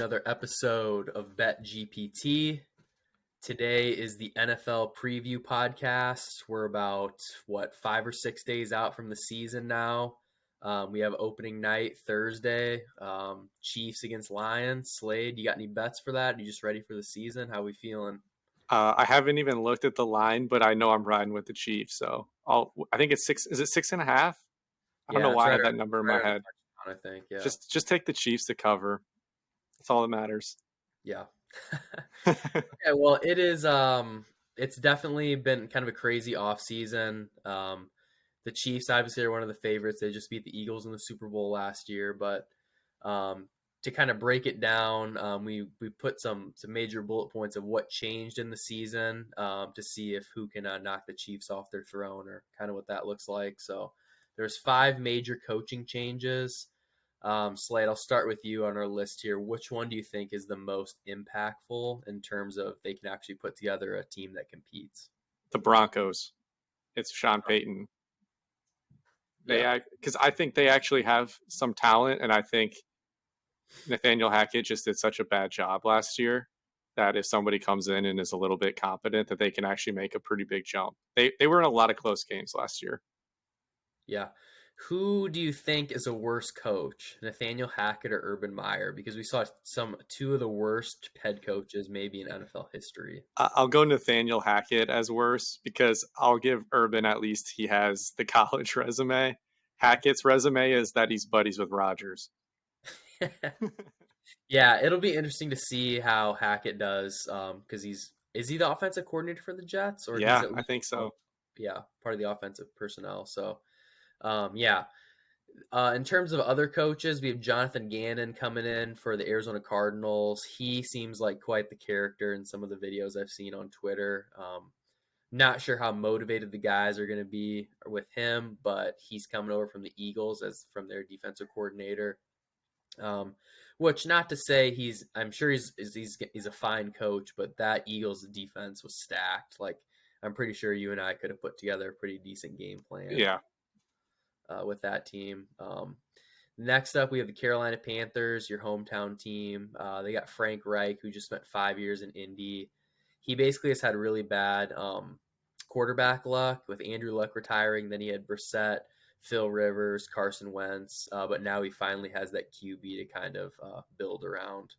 another episode of Bet GPT. Today is the NFL Preview podcast. We're about, 5 or 6 days out from the season now. We have opening night Thursday, Chiefs against Lions. Slade, you got any bets for that? Are you just ready for the season? How we feeling? I haven't even looked at the line, but I know I'm riding with the Chiefs. So I think it's 6. Is it 6.5? I don't know why I have that number in my head. I think, yeah. Just take the Chiefs to cover. That's all that matters. Yeah. Okay, well, it is. It's definitely been kind of a crazy offseason. The Chiefs obviously are one of the favorites. They just beat the Eagles in the Super Bowl last year. But to kind of break it down, we put some major bullet points of what changed in the season to see if who can knock the Chiefs off their throne or kind of what that looks like. So there's 5 major coaching changes. Slade, I'll start with you on our list here. Which one do you think is the most impactful in terms of they can actually put together a team that competes? The Broncos. It's Sean Payton. Because I think they actually have some talent, and I think Nathaniel Hackett just did such a bad job last year that if somebody comes in and is a little bit competent, that they can actually make a pretty big jump. They were in a lot of close games last year. Yeah. Who do you think is a worse coach, Nathaniel Hackett or Urban Meyer? Because we saw two of the worst head coaches maybe in NFL history. I'll go Nathaniel Hackett as worse because I'll give Urban at least he has the college resume. Hackett's resume is that he's buddies with Rodgers. Yeah, it'll be interesting to see how Hackett does because is he the offensive coordinator for the Jets? Or yeah, I think so. Yeah, part of the offensive personnel. So. In terms of other coaches, we have Jonathan Gannon coming in for the Arizona Cardinals. He seems like quite the character in some of the videos I've seen on Twitter. Not sure how motivated the guys are going to be with him, but he's coming over from the Eagles from their defensive coordinator. Which not to say I'm sure he's a fine coach, but that Eagles defense was stacked. Like I'm pretty sure you and I could have put together a pretty decent game plan. Yeah. With that team. Next up, we have the Carolina Panthers, your hometown team. They got Frank Reich, who just spent 5 years in Indy. He basically has had really bad quarterback luck with Andrew Luck retiring. Then he had Brissett, Phil Rivers, Carson Wentz. But now he finally has that QB to kind of build around.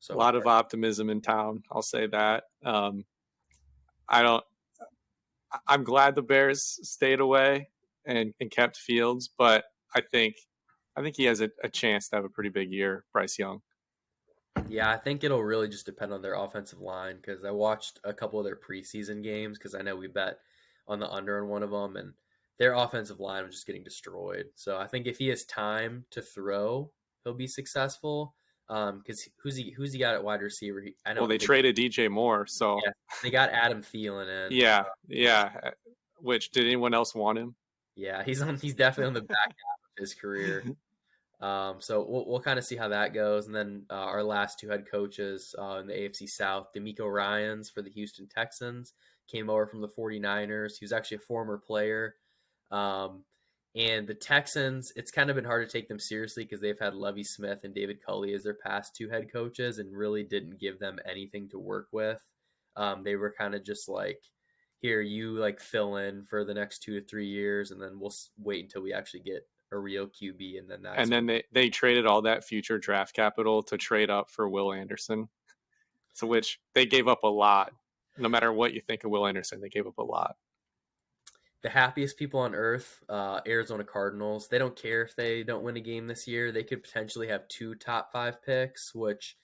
So a lot of optimism in town. I'll say that. I'm glad the Bears stayed away and kept Fields, but I think he has a chance to have a pretty big year, Bryce Young. Yeah, I think it'll really just depend on their offensive line because I watched a couple of their preseason games because I know we bet on the under on one of them, and their offensive line was just getting destroyed. So I think if he has time to throw, he'll be successful. Because who's he got at wide receiver? They traded DJ Moore, so yeah, they got Adam Thielen in. Yeah. Which did anyone else want him? Yeah, he's definitely on the back half of his career. So we'll kind of see how that goes. And then our last 2 head coaches in the AFC South, D'Amico Ryans for the Houston Texans, came over from the 49ers. He was actually a former player. And the Texans, it's kind of been hard to take them seriously because they've had Lovie Smith and David Culley as their past 2 head coaches and really didn't give them anything to work with. They were kind of just like, here, you like fill in for the next 2 to 3 years, and then we'll wait until we actually get a real QB, and then they traded all that future draft capital to trade up for Will Anderson, to which they gave up a lot. No matter what you think of Will Anderson, they gave up a lot. The happiest people on earth, Arizona Cardinals. They don't care if they don't win a game this year. They could potentially have 2 top 5 picks, which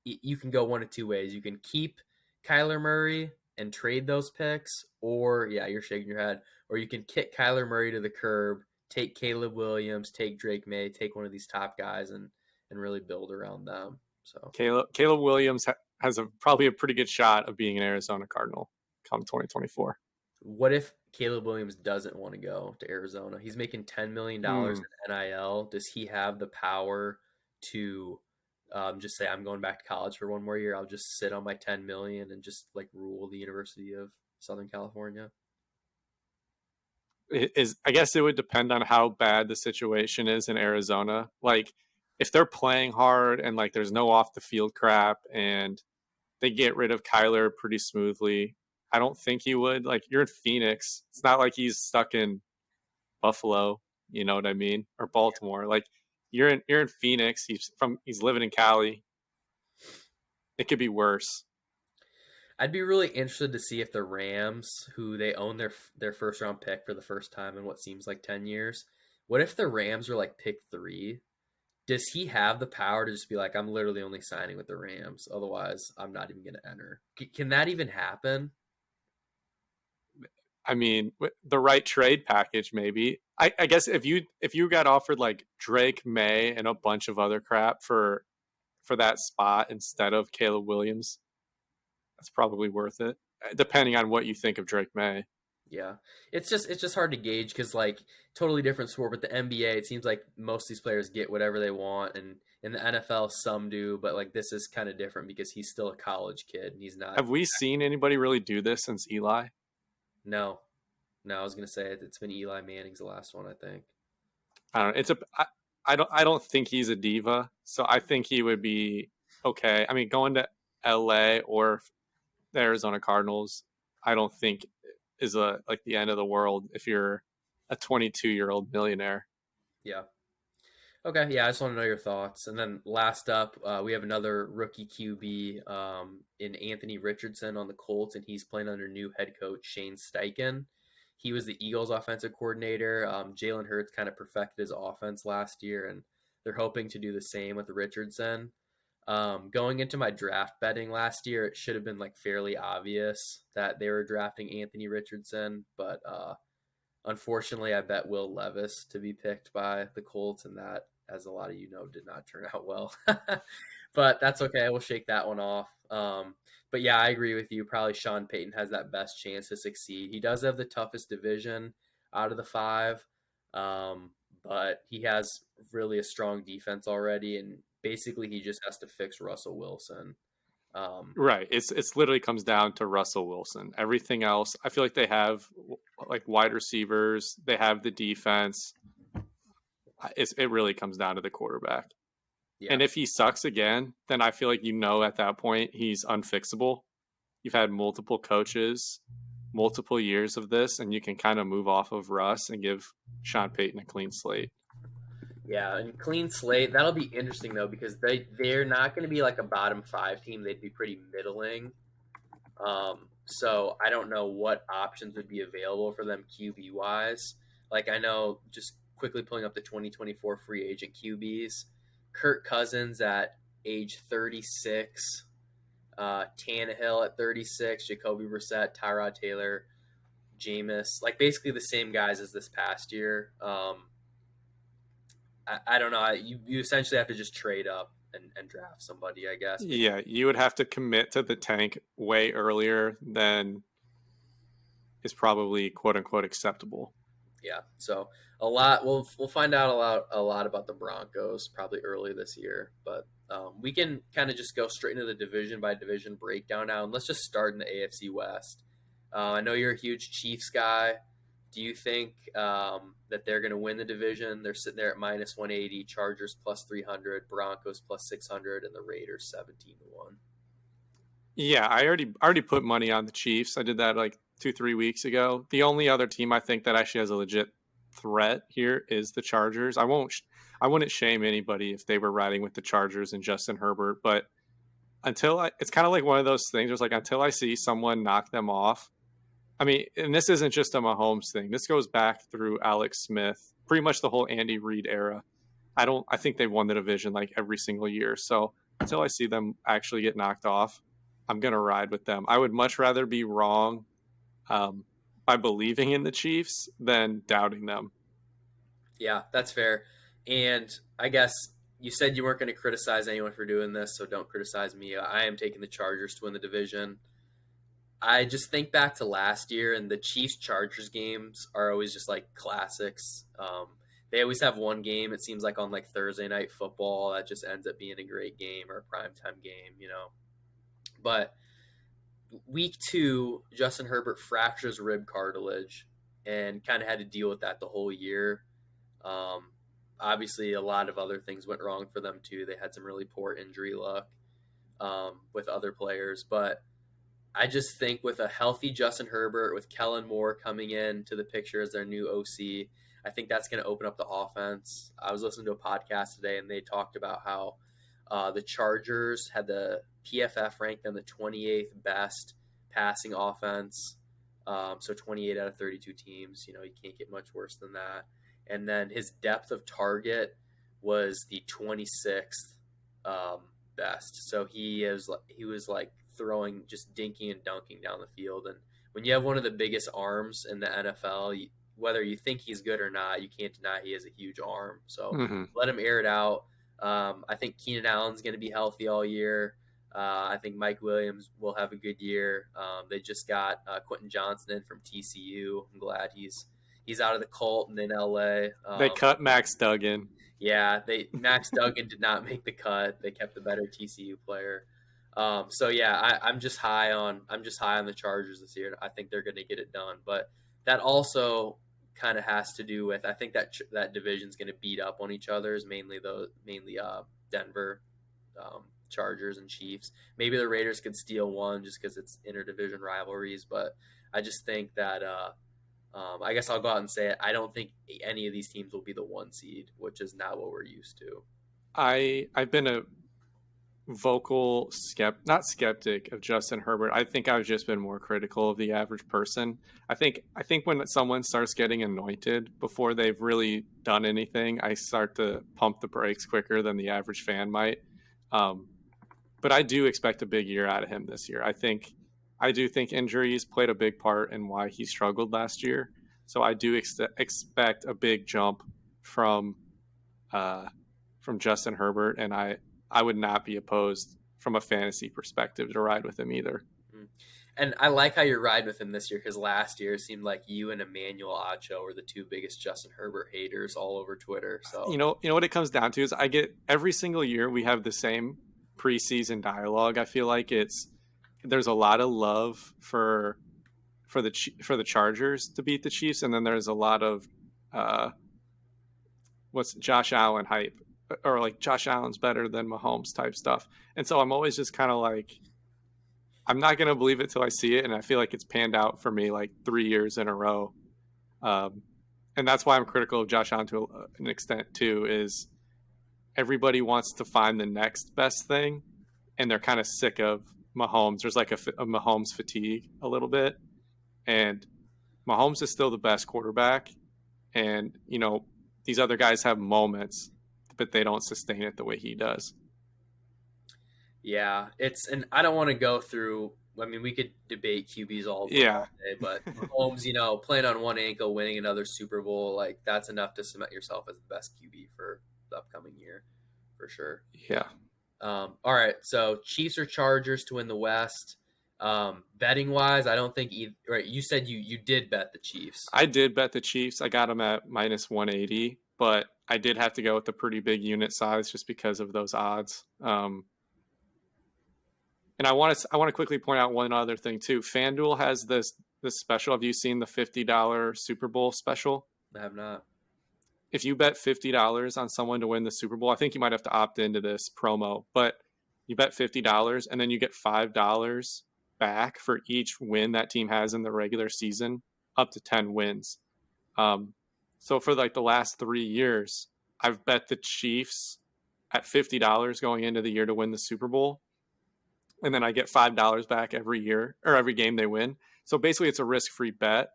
you can go one of 2 ways. You can keep Kyler Murray and trade those picks, or you're shaking your head, or you can kick Kyler Murray to the curb, take Caleb Williams, take Drake May, take one of these top guys and really build around them. So Caleb Williams has probably a pretty good shot of being an Arizona Cardinal come 2024. What if Caleb Williams doesn't want to go to Arizona? He's making $10 million in NIL. Does he have the power to just say, I'm going back to college for 1 more year? I'll just sit on my $10 million and just like rule the University of Southern California. I guess it would depend on how bad the situation is in Arizona. Like if they're playing hard and like there's no off the field crap and they get rid of Kyler pretty smoothly, I don't think he would. Like, you're in Phoenix. It's not like he's stuck in Buffalo, you know what I mean? Or Baltimore. Like, you're in Phoenix. He's living in Cali. It could be worse. I'd be really interested to see if the Rams, who they own their first round pick for the first time in what seems like 10 years, what if the Rams were like pick 3? Does he have the power to just be like, I'm literally only signing with the Rams, otherwise I'm not even going to enter? Can that even happen? I mean, the right trade package, maybe. I guess if you got offered like Drake May and a bunch of other crap for that spot instead of Caleb Williams, that's probably worth it, depending on what you think of Drake May. Yeah, it's just hard to gauge because like totally different sport. But the NBA, it seems like most of these players get whatever they want, and in the NFL, some do. But like this is kind of different because he's still a college kid and he's not. Have we seen anybody really do this since Eli? No, no, I was gonna say it's been Eli Manning's the last one, I think. I don't know. I don't think he's a diva, so I think he would be okay. I mean, going to LA or the Arizona Cardinals, I don't think is like the end of the world if you're a 22-year-old millionaire. Yeah. Okay. Yeah, I just want to know your thoughts. And then last up, we have another rookie QB in Anthony Richardson on the Colts, and he's playing under new head coach Shane Steichen. He was the Eagles' offensive coordinator. Jalen Hurts kind of perfected his offense last year, and they're hoping to do the same with Richardson. Going into my draft betting last year, it should have been like fairly obvious that they were drafting Anthony Richardson, but unfortunately, I bet Will Levis to be picked by the Colts, and that, as a lot of you know, did not turn out well. But that's okay. We'll shake that one off. But yeah, I agree with you. Probably Sean Payton has that best chance to succeed. He does have the toughest division out of the 5, but he has really a strong defense already, and basically he just has to fix Russell Wilson. Right. It's literally comes down to Russell Wilson. Everything else, I feel like they have like wide receivers. They have the defense. It really comes down to the quarterback. Yeah. And if he sucks again, then I feel like at that point he's unfixable. You've had multiple coaches, multiple years of this, and you can kind of move off of Russ and give Sean Payton a clean slate. Yeah, and clean slate. That'll be interesting though because they're not going to be like a bottom 5 team. They'd be pretty middling. So I don't know what options would be available for them QB wise. Like I know, just quickly pulling up the 2024 free agent QBs, Kirk Cousins at age 36, Tannehill at 36, Jacoby Brissett, Tyrod Taylor, Jameis, like basically the same guys as this past year. I don't know. You essentially have to just trade up and draft somebody, I guess. Yeah, you would have to commit to the tank way earlier than is probably quote unquote acceptable. Yeah, so a lot. We'll find out a lot about the Broncos probably early this year, but we can kind of just go straight into the division by division breakdown now, and let's just start in the AFC West. I know you're a huge Chiefs guy. Do you think that they're going to win the division? They're sitting there at minus 180, Chargers plus 300, Broncos plus 600, and the Raiders 17-1. Yeah, I already put money on the Chiefs. I did that like 2-3 weeks ago. The only other team I think that actually has a legit threat here is the Chargers. I wouldn't shame anybody if they were riding with the Chargers and Justin Herbert, but it's kind of like one of those things. It's like until I see someone knock them off. I mean, and this isn't just a Mahomes thing. This goes back through Alex Smith, pretty much the whole Andy Reid era. I think they've won the division like every single year. So until I see them actually get knocked off, I'm going to ride with them. I would much rather be wrong by believing in the Chiefs than doubting them. Yeah, that's fair. And I guess you said you weren't going to criticize anyone for doing this, so don't criticize me. I am taking the Chargers to win the division. I just think back to last year, and the Chiefs-Chargers games are always just like classics. They always have one game, it seems like on like Thursday Night Football, that just ends up being a great game or a primetime game, you know. But week 2, Justin Herbert fractures rib cartilage and kind of had to deal with that the whole year. obviously a lot of other things went wrong for them too. They had some really poor injury luck with other players, but I just think with a healthy Justin Herbert, with Kellen Moore coming in to the picture as their new OC, I think that's going to open up the offense. I was listening to a podcast today, and they talked about how the Chargers had the PFF ranked them the 28th best passing offense. So 28 out of 32 teams. You can't get much worse than that. And then his depth of target was the 26th best. So he was like throwing, just dinking and dunking down the field. And when you have one of the biggest arms in the NFL, whether you think he's good or not, you can't deny he has a huge arm. So let him air it out. I think Keenan Allen's going to be healthy all year. I think Mike Williams will have a good year. They just got Quentin Johnson in from TCU. I'm glad he's out of the cult and in LA. They cut Max Duggan. Yeah, Max Duggan did not make the cut. They kept the better TCU player. So yeah, I'm just high on the Chargers this year. I think they're going to get it done. But that also kind of has to do with, I think that division's going to beat up on each other, mainly Denver, Chargers and Chiefs. Maybe the Raiders could steal one just because it's interdivision rivalries. But I just think that I guess I'll go out and say it. I don't think any of these teams will be the 1 seed, which is not what we're used to. I've been a vocal not skeptic of Justin Herbert. I think I've just been more critical of the average person. I think when someone starts getting anointed before they've really done anything, I start to pump the brakes quicker than the average fan might. But I do expect a big year out of him this year. I do think injuries played a big part in why he struggled last year. So I do expect a big jump from Justin Herbert, and I would not be opposed from a fantasy perspective to ride with him either. And I like how you're riding with him this year, because last year it seemed like you and Emmanuel Acho were the two biggest Justin Herbert haters all over Twitter. So you know what it comes down to is I get every single year we have the same preseason dialogue. I feel like there's a lot of love for the Chargers to beat the Chiefs, and then there's a lot of what's Josh Allen hype, or like Josh Allen's better than Mahomes type stuff. And so I'm always just kind of like, I'm not going to believe it till I see it. And I feel like it's panned out for me like 3 years in a row. And that's why I'm critical of Josh Allen to an extent too, is everybody wants to find the next best thing. And they're kind of sick of Mahomes. There's like a Mahomes fatigue a little bit. And Mahomes is still the best quarterback. And, these other guys have moments, but they don't sustain it the way he does. Yeah, and I don't want to go through. I mean, we could debate QBs all day, but Mahomes, playing on one ankle, winning another Super Bowl, like that's enough to cement yourself as the best QB for the upcoming year, for sure. Yeah. All right, so Chiefs or Chargers to win the West. Betting wise, I don't think either. Right, you said you did bet the Chiefs. I did bet the Chiefs. I got them at minus 180, but I did have to go with a pretty big unit size just because of those odds. And I want to quickly point out one other thing too. FanDuel has this special. Have you seen the $50 Super Bowl special? I have not. If you bet $50 on someone to win the Super Bowl, I think you might have to opt into this promo, but you bet $50 and then you get $5 back for each win that team has in the regular season, up to 10 wins. So for like the last 3 years, I've bet the Chiefs at $50 going into the year to win the Super Bowl. And then I get $5 back every year, or every game they win. So basically it's a risk-free bet.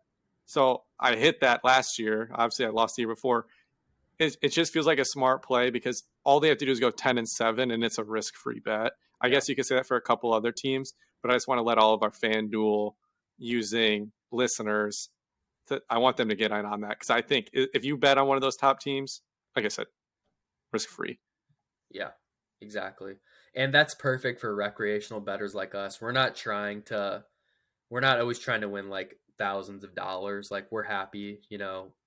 So I hit that last year. Obviously I lost the year before. It just feels like a smart play because all they have to do is go 10-7 and it's a risk-free bet. I guess you could say that for a couple other teams, but I just want to let all of our FanDuel using listeners, I want them to get in on that. Because I think if you bet on one of those top teams, like I said, risk-free. Yeah, exactly. And that's perfect for recreational bettors like us. We're not always trying to win like thousands of dollars. Like we're happy,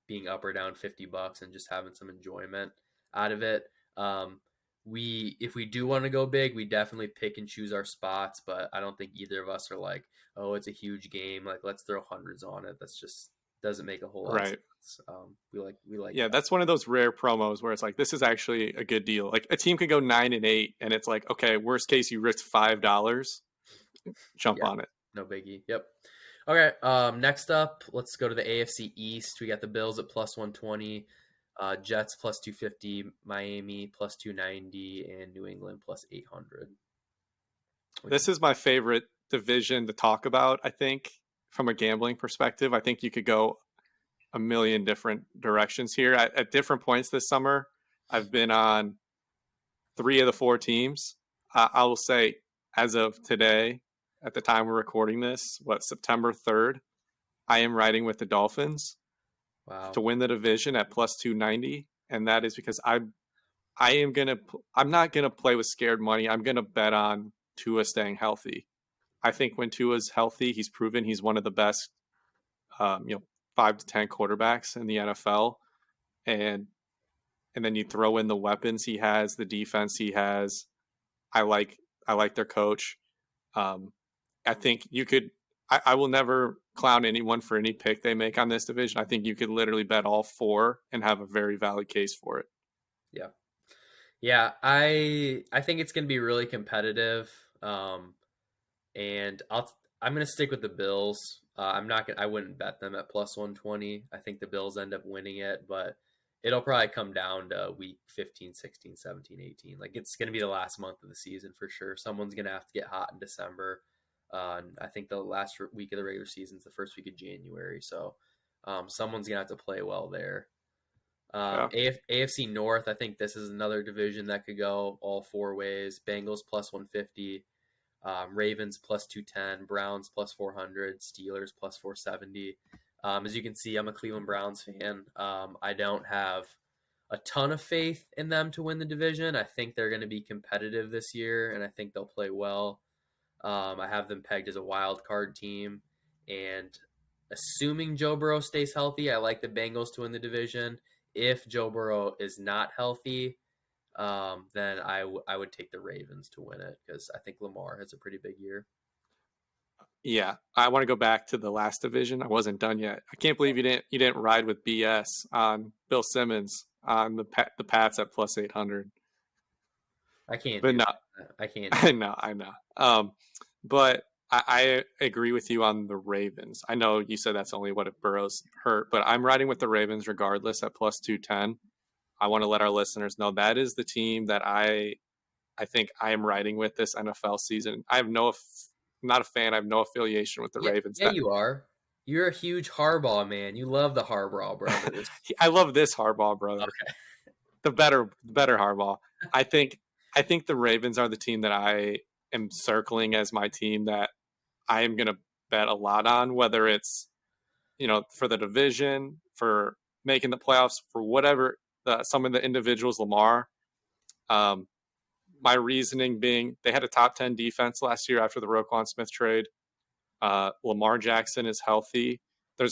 being up or down $50 and just having some enjoyment out of it. If we do want to go big, we definitely pick and choose our spots, but I don't think either of us are like, oh, it's a huge game, like let's throw hundreds on it. That's just doesn't make a whole lot of Right. sense. We like Yeah, that. that's one of those rare promos where it's like, this is actually a good deal. Like a team could go 9-8, and it's like, okay, worst case, you risked $5, jump Yeah, on it. no biggie. Yep. Okay. Next up, let's go to the AFC East. We got the Bills at +120, Jets +250, Miami +290, and New England +800. This is my favorite division to talk about. I think from a gambling perspective, I think you could go a million different directions here at different points this summer. I've been on 3 of the 4 teams. I will say, as of today, at the time we're recording this, September 3rd, I am riding with the Dolphins Wow. to win the division at +290, and that is because I'm not gonna play with scared money. I'm gonna bet on Tua staying healthy. I think when Tua's healthy, he's proven he's one of the best, um, you know, 5 to 10 quarterbacks in the NFL, and then you throw in the weapons he has, the defense he has. I like I like their coach. Um, I think you could. I will never clown anyone for any pick they make on this division. I think you could literally bet all 4 and have a very valid case for it. Yeah. Yeah, I think it's going to be really competitive. And I'm going to stick with the Bills. I'm not going I wouldn't bet them at +120. I think the Bills end up winning it, but it'll probably come down to week 15, 16, 17, 18. Like it's going to be the last month of the season for sure. Someone's going to have to get hot in December. And I think the last week of the regular season is the first week of January. So someone's going to have to play well there. Yeah. AFC North, I think this is another division that could go all 4 ways. Bengals +150, Ravens +210, Browns +400, Steelers +470. As you can see, I'm a Cleveland Browns fan. I don't have a ton of faith in them to win the division. I think they're going to be competitive this year, and I think they'll play well. I have them pegged as a wild card team, and assuming Joe Burrow stays healthy, I like the Bengals to win the division. If Joe Burrow is not healthy, then I would take the Ravens to win it because I think Lamar has a pretty big year. Yeah, I want to go back to the last division. I wasn't done yet. I can't believe you didn't ride with BS on Bill Simmons on the Pats at +800. I can't But do no, that. I can't do I know, I know. But I agree with you on the Ravens. I know you said that's only what if Burrow's hurt, but I'm riding with the Ravens regardless at +210. I want to let our listeners know that is the team that I think I am riding with this NFL season. I'm not a fan. I have no affiliation with the Yeah, Ravens. yeah, you are. You're a huge Harbaugh man. You love the Harbaugh brothers. I love this Harbaugh brother, Okay. the better Harbaugh. I think I think the Ravens are the team that I am circling as my team that I am going to bet a lot on, whether it's for the division, for making the playoffs, for whatever some of the individuals. Lamar. Um, my reasoning being they had a top 10 defense last year after the Roquan Smith trade. Lamar Jackson is healthy. I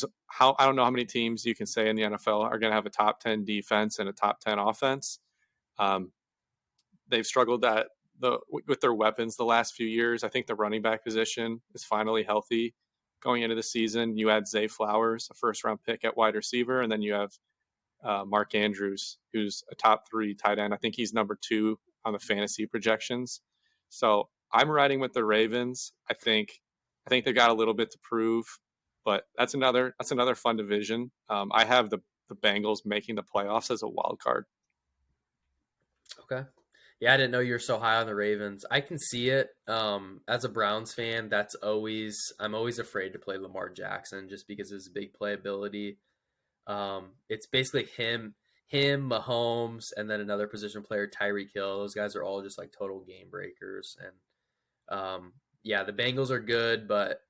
don't know how many teams you can say in the NFL are going to have a top 10 defense and a top 10 offense. Um, they've struggled with their weapons the last few years. I think the running back position is finally healthy going into the season. You add Zay Flowers, a first round pick at wide receiver, and then you have Mark Andrews, who's a top 3 tight end. I think he's number 2 on the fantasy projections. So I'm riding with the Ravens. I think they got a little bit to prove, but that's another fun division. I have the Bengals making the playoffs as a wild card. Okay. Yeah, I didn't know you were so high on the Ravens. I can see it. As a Browns fan, I'm always afraid to play Lamar Jackson just because of his big playability. It's basically him, Mahomes, and then another position player, Tyreek Hill. Those guys are all just like total game breakers. And yeah, the Bengals are good, but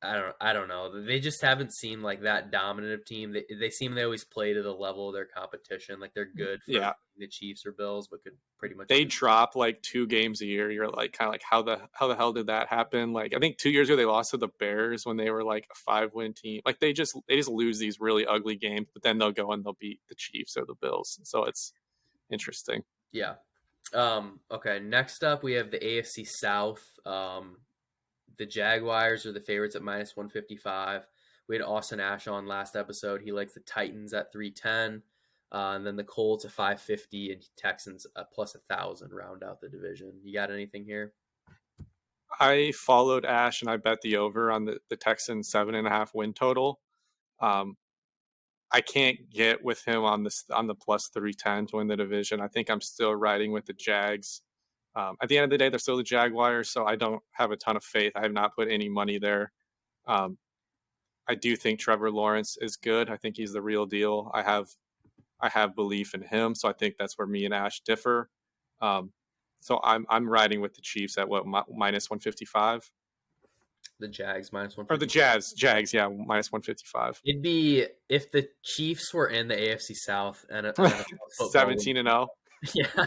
I don't know. They just haven't seemed like that dominant of team. They always play to the level of their competition. Like they're good for Yeah, the Chiefs or Bills, but could pretty much they do. drop like 2 games a year. You're like kind of like how the hell did that happen? Like I think 2 years ago they lost to the Bears when they were like a 5-win team. Like they just lose these really ugly games, but then they'll go and they'll beat the Chiefs or the Bills. So it's interesting. Yeah. Okay. Next up, we have the AFC South. The Jaguars are the favorites at -155. We had Austin Ash on last episode. He likes the Titans at 310, and then the Colts at 550, and Texans at plus 1,000 round out the division. You got anything here? I followed Ash and I bet the over on the Texans 7.5 win total. I can't get with him on the plus 310 to win the division. I think I'm still riding with the Jags. At the end of the day, they're still the Jaguars, so I don't have a ton of faith. I have not put any money there. I do think Trevor Lawrence is good. I think he's the real deal. I have belief in him, so I think that's where me and Ash differ. So I'm riding with the Chiefs at what, minus 155? The Jags minus Or the 150. Jags, yeah, minus 155. It'd be if the Chiefs were in the AFC South and football. 17-0. Yeah.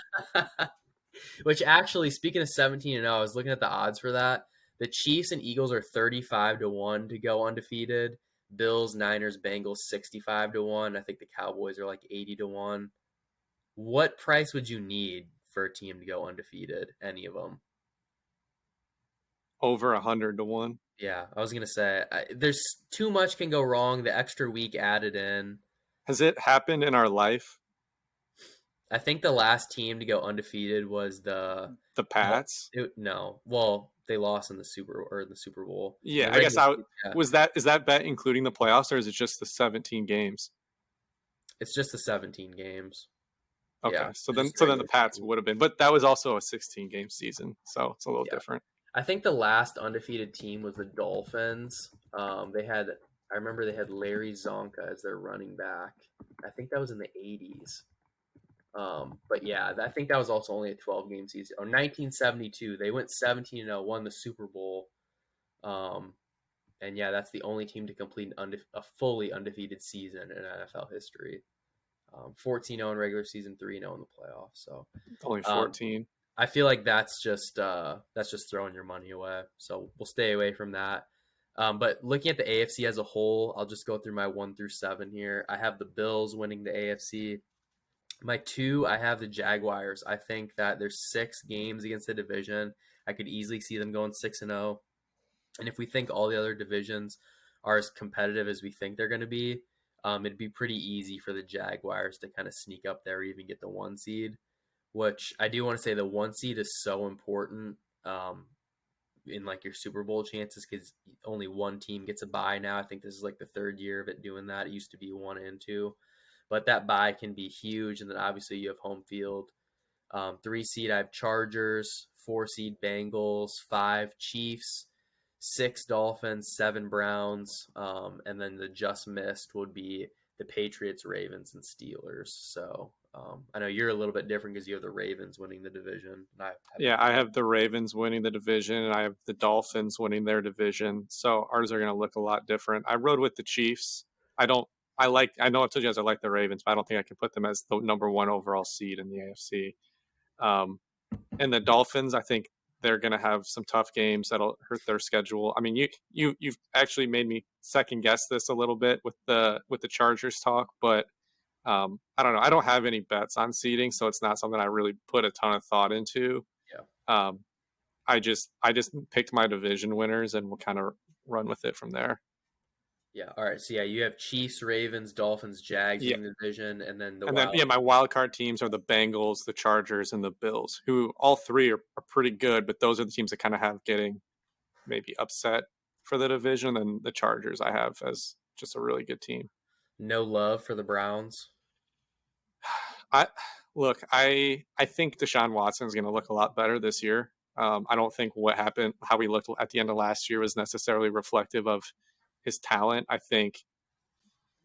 Which actually, speaking of 17-0, I was looking at the odds for that. The Chiefs and Eagles are 35-1 to go undefeated. Bills, Niners, Bengals 65-1. I think the Cowboys are like 80-1. What price would you need for a team to go undefeated? Any of them? Over 100-1. Yeah, I was gonna say there's too much can go wrong. The extra week added in. Has it happened in our life? I think the last team to go undefeated was the Pats. No, well, they lost in the Super Bowl. Yeah, I guess is that bet including the playoffs, or is it just the 17 games? It's just the 17 games. Okay, yeah, so then the Pats would have been, but that was also a 16-game season, so it's a little different. I think the last undefeated team was the Dolphins. I remember they had Larry Zonka as their running back. I think that was in the 80s. But yeah, I think that was also only a 12-game season. 1972, they went 17-0, won the Super Bowl. And yeah, that's the only team to complete a fully undefeated season in NFL history. 14-0 in regular season, 3-0 in the playoffs. So only 14. I feel like that's just throwing your money away. So we'll stay away from that. But looking at the AFC as a whole, I'll just go through my 1 through 7 here. I have the Bills winning the AFC. My 2, I have the Jaguars. I think that there's 6 games against the division. I could easily see them going 6-0. And if we think all the other divisions are as competitive as we think they're going to be, it'd be pretty easy for the Jaguars to kind of sneak up there or even get the 1 seed, which I do want to say the 1 seed is so important in like your Super Bowl chances because only one team gets a bye now. I think this is like the 3rd year of it doing that. It used to be 1 and 2. But that bye can be huge. And then obviously you have home field. 3 seed, I have Chargers. 4 seed, Bengals. 5, Chiefs. 6, Dolphins. 7, Browns. And then the just missed would be the Patriots, Ravens, and Steelers. So I know you're a little bit different because you have the Ravens winning the division. I have the Ravens winning the division, and I have the Dolphins winning their division. So ours are going to look a lot different. I rode with the Chiefs. I know I told you guys I like the Ravens, but I don't think I can put them as the number 1 overall seed in the AFC. And the Dolphins, I think they're going to have some tough games that'll hurt their schedule. I mean, you've actually made me second guess this a little bit with the Chargers talk, but I don't know. I don't have any bets on seeding, so it's not something I really put a ton of thought into. Yeah. I just picked my division winners, and we'll kind of run with it from there. Yeah. All right. So yeah, you have Chiefs, Ravens, Dolphins, Jags in the division, and then my wild card teams are the Bengals, the Chargers, and the Bills, who all 3 are pretty good, but those are the teams that kind of have getting maybe upset for the division. And the Chargers I have as just a really good team. No love for the Browns. I think Deshaun Watson is going to look a lot better this year. I don't think how he looked at the end of last year was necessarily reflective of his talent. I think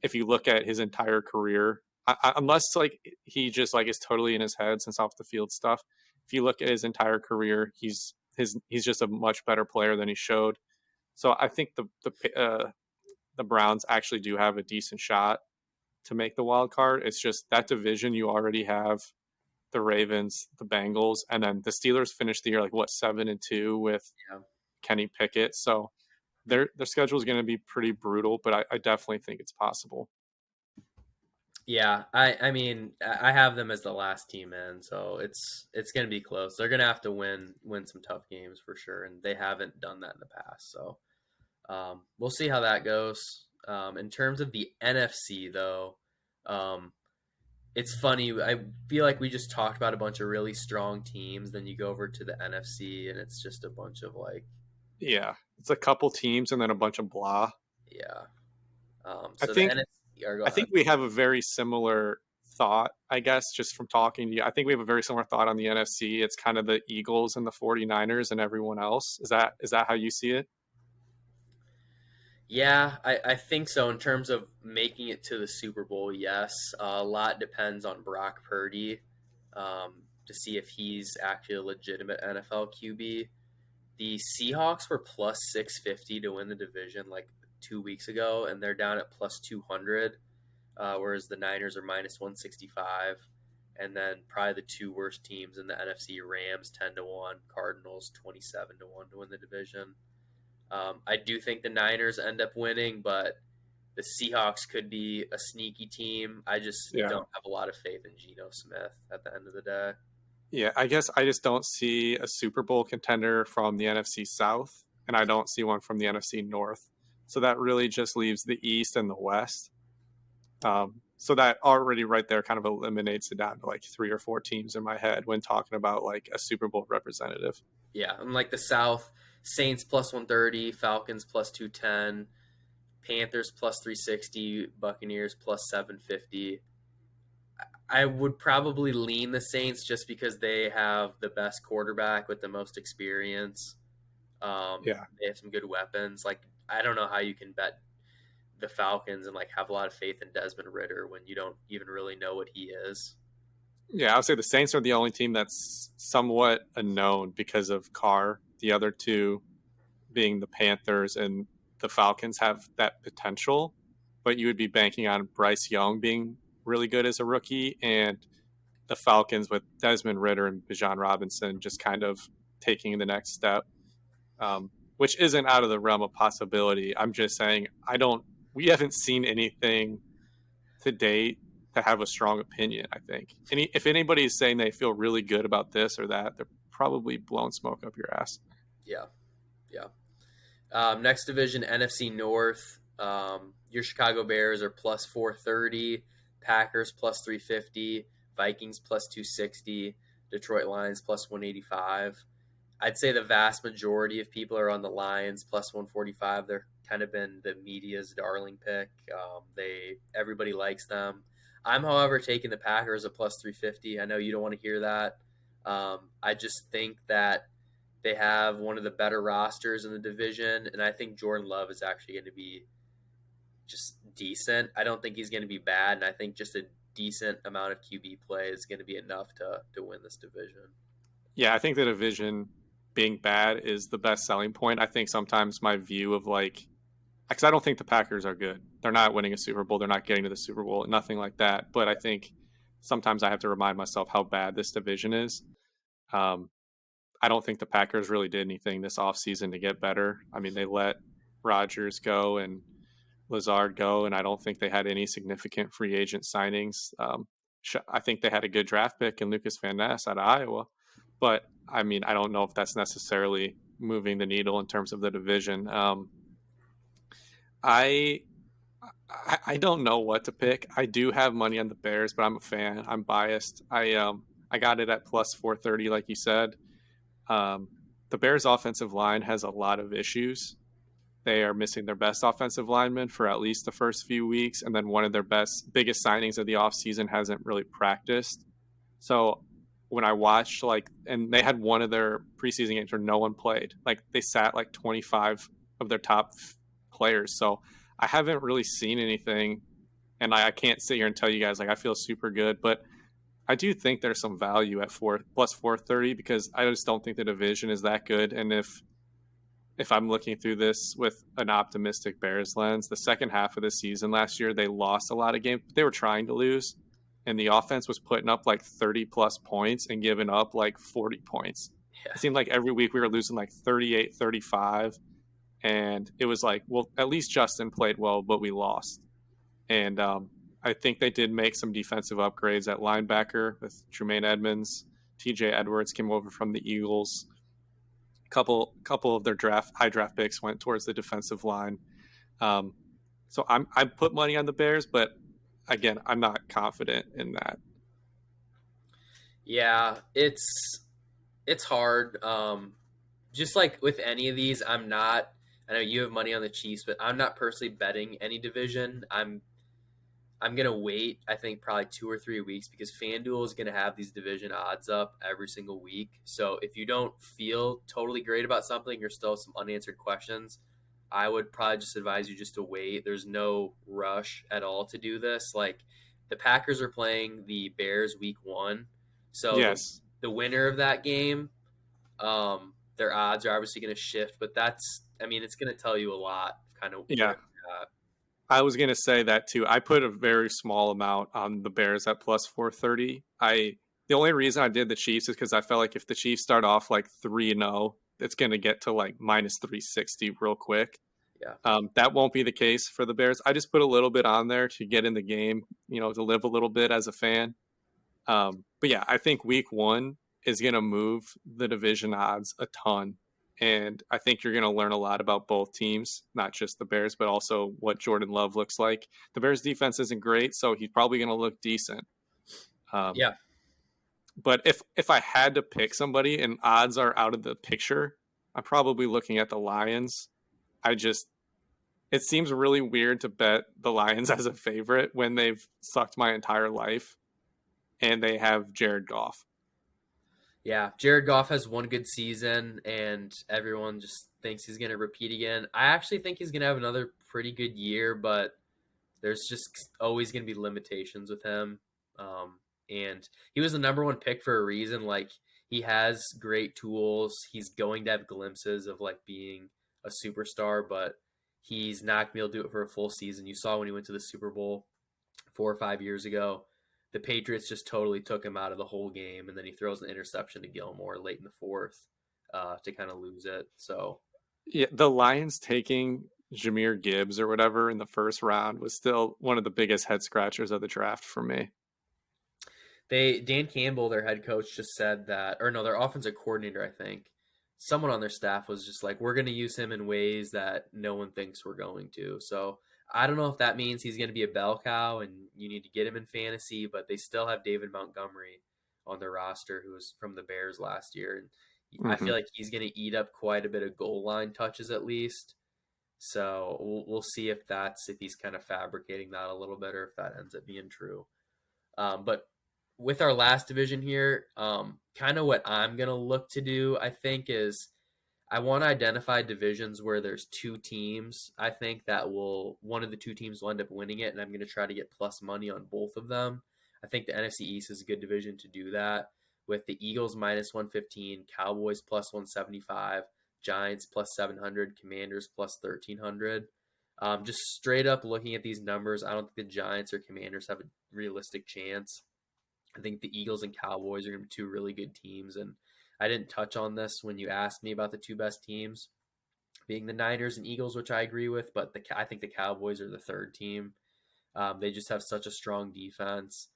if you look at his entire career, unless like he just like is totally in his head since off the field stuff, if you look at his entire career, he's just a much better player than he showed. So I think the Browns actually do have a decent shot to make the wild card. It's just that division you already have the Ravens, the Bengals, and then the Steelers finished the year like 7-2 with Kenny Pickett. So their schedule is going to be pretty brutal, but I definitely think it's possible. Yeah, I mean, I have them as the last team in, so it's going to be close. They're going to have to win some tough games for sure, and they haven't done that in the past. So we'll see how that goes. In terms of the NFC, though, um, it's funny. I feel like we just talked about a bunch of really strong teams. Then you go over to the NFC, and it's just a bunch of like, Yeah, it's a couple teams and then a bunch of blah. yeah. I So the think NFC, or go I ahead. think we have a very similar thought, I guess, just from talking to you. I think we have a very similar thought on the NFC. It's kind of the Eagles and the 49ers and everyone else. Is that how you see it? Yeah, I think so. In terms of making it to the Super Bowl, yes. A lot depends on Brock Purdy to see if he's actually a legitimate NFL QB. The Seahawks were plus 650 to win the division like 2 weeks ago, and they're down at plus 200, whereas the Niners are minus 165. And then probably the two worst teams in the NFC, Rams 10 to 1, Cardinals 27 to 1 to win the division. I do think the Niners end up winning, but the Seahawks could be a sneaky team. I just Yeah. don't have a lot of faith in Geno Smith at the end of the day. Yeah, I guess I just don't see a Super Bowl contender from the NFC South, and I don't see one from the NFC North. So that really just leaves the East and the West. So that already right there kind of eliminates it down to like 3 or 4 teams in my head when talking about like a Super Bowl representative. Yeah, I'm like the South, Saints plus 130, Falcons plus 210, Panthers plus 360, Buccaneers plus 750. I would probably lean the Saints just because they have the best quarterback with the most experience. Yeah. They have some good weapons. Like, I don't know how you can bet the Falcons and like have a lot of faith in Desmond Ritter when you don't even really know what he is. Yeah, I would say the Saints are the only team that's somewhat unknown because of Carr. The other two being the Panthers and the Falcons have that potential, but you would be banking on Bryce Young being really good as a rookie and the Falcons with Desmond Ritter and Bijan Robinson just kind of taking the next step, which isn't out of the realm of possibility. I'm just saying we haven't seen anything to date to have a strong opinion. I think if anybody is saying they feel really good about this or that, they're probably blowing smoke up your ass. Yeah, yeah. Next division, NFC North. Your Chicago Bears are plus 430, Packers plus 350, Vikings plus 260, Detroit Lions plus 185. I'd say the vast majority of people are on the Lions plus 145. They're kind of been the media's darling pick. Everybody likes them. I'm, however, taking the Packers at plus 350. I know you don't want to hear that. I just think that they have one of the better rosters in the division, and I think Jordan Love is actually going to be just decent. I don't think he's going to be bad, and I think just a decent amount of QB play is going to be enough to win this division. Yeah, I think the division being bad is the best selling point. I think sometimes my view of like, because I don't think the Packers are good. They're not winning a Super Bowl. They're not getting to the Super Bowl. Nothing like that. But I think sometimes I have to remind myself how bad this division is. I don't think the Packers really did anything this offseason to get better. I mean, they let Rodgers go and Lazard go, and I don't think they had any significant free agent signings. I think they had a good draft pick in Lucas Van Ness out of Iowa. But, I mean, I don't know if that's necessarily moving the needle in terms of the division. I don't know what to pick. I do have money on the Bears, but I'm a fan. I'm biased. I got it at plus 430, like you said. The Bears' offensive line has a lot of issues. They are missing their best offensive lineman for at least the first few weeks, and then one of their biggest signings of the offseason hasn't really practiced. So when I watched, and they had one of their preseason games where no one played. Like, they sat like 25 of their top players. So I haven't really seen anything, and I can't sit here and tell you guys like I feel super good, but I do think there's some value at plus 430 because I just don't think the division is that good. And if I'm looking through this with an optimistic Bears lens, the second half of the season last year, they lost a lot of games. They were trying to lose, and the offense was putting up like 30 plus points and giving up like 40 points. Yeah. It seemed like every week we were losing like 38, 35. And it was like, well, at least Justin played well, but we lost. And I think they did make some defensive upgrades at linebacker with Tremaine Edmonds. TJ Edwards came over from the Eagles. Couple of their high draft picks went towards the defensive line. So I put money on the Bears, but again, I'm not confident in that. Yeah, it's hard. Just like with any of these, I'm not. I know you have money on the Chiefs, but I'm not personally betting any division. I'm gonna wait. I think probably 2 or 3 weeks because FanDuel is gonna have these division odds up every single week. So if you don't feel totally great about something, or still have some unanswered questions, I would probably just advise you just to wait. There's no rush at all to do this. Like the Packers are playing the Bears week 1, so Yes. the winner of that game, their odds are obviously going to shift. But I mean, it's going to tell you a lot, kind of where Yeah. you're at. I was going to say that too. I put a very small amount on the Bears at plus 430. The only reason I did the Chiefs is because I felt like if the Chiefs start off like 3-0, it's going to get to like minus 360 real quick. Yeah, That won't be the case for the Bears. I just put a little bit on there to get in the game, to live a little bit as a fan. But yeah, I think week 1 is going to move the division odds a ton. And I think you're going to learn a lot about both teams, not just the Bears, but also what Jordan Love looks like. The Bears defense isn't great, so he's probably going to look decent. yeah, But if I had to pick somebody and odds are out of the picture, I'm probably looking at the Lions. It seems really weird to bet the Lions as a favorite when they've sucked my entire life and they have Jared Goff. yeah. Jared Goff has one good season, and everyone just thinks he's going to repeat again. I actually think he's going to have another pretty good year, but there's just always going to be limitations with him. And he was the number 1 pick for a reason. Like he has great tools. He's going to have glimpses of like being a superstar, but he's not going to be able to do it for a full season. You saw when he went to the Super Bowl 4 or 5 years ago, the Patriots just totally took him out of the whole game, and then he throws an interception to Gilmore late in the fourth to kind of lose it. So Yeah, the Lions taking Jahmyr Gibbs or whatever in the first round was still one of the biggest head scratchers of the draft for me. Dan Campbell, their head coach, just said that, or no, their offensive coordinator, I think, someone on their staff was just like, we're going to use him in ways that no one thinks we're going to. So I don't know if that means he's going to be a bell cow and you need to get him in fantasy, but they still have David Montgomery on their roster, who was from the Bears last year. And I Mm-hmm. feel like he's going to eat up quite a bit of goal line touches at least. So we'll see if he's kind of fabricating that a little bit, or if that ends up being true. But with our last division here, kind of what I'm going to look to do, I think, is I want to identify divisions where there's 2 teams. I think that one of the 2 teams will end up winning it, and I'm going to try to get plus money on both of them. I think the NFC East is a good division to do that, with the Eagles minus 115, Cowboys plus 175, Giants plus 700, Commanders plus 1300. Just straight up looking at these numbers, I don't think the Giants or Commanders have a realistic chance. I think the Eagles and Cowboys are going to be 2 really good teams. And I didn't touch on this when you asked me about the 2 best teams being the Niners and Eagles, which I agree with, but I think the Cowboys are the 3rd team. They just have such a strong defense.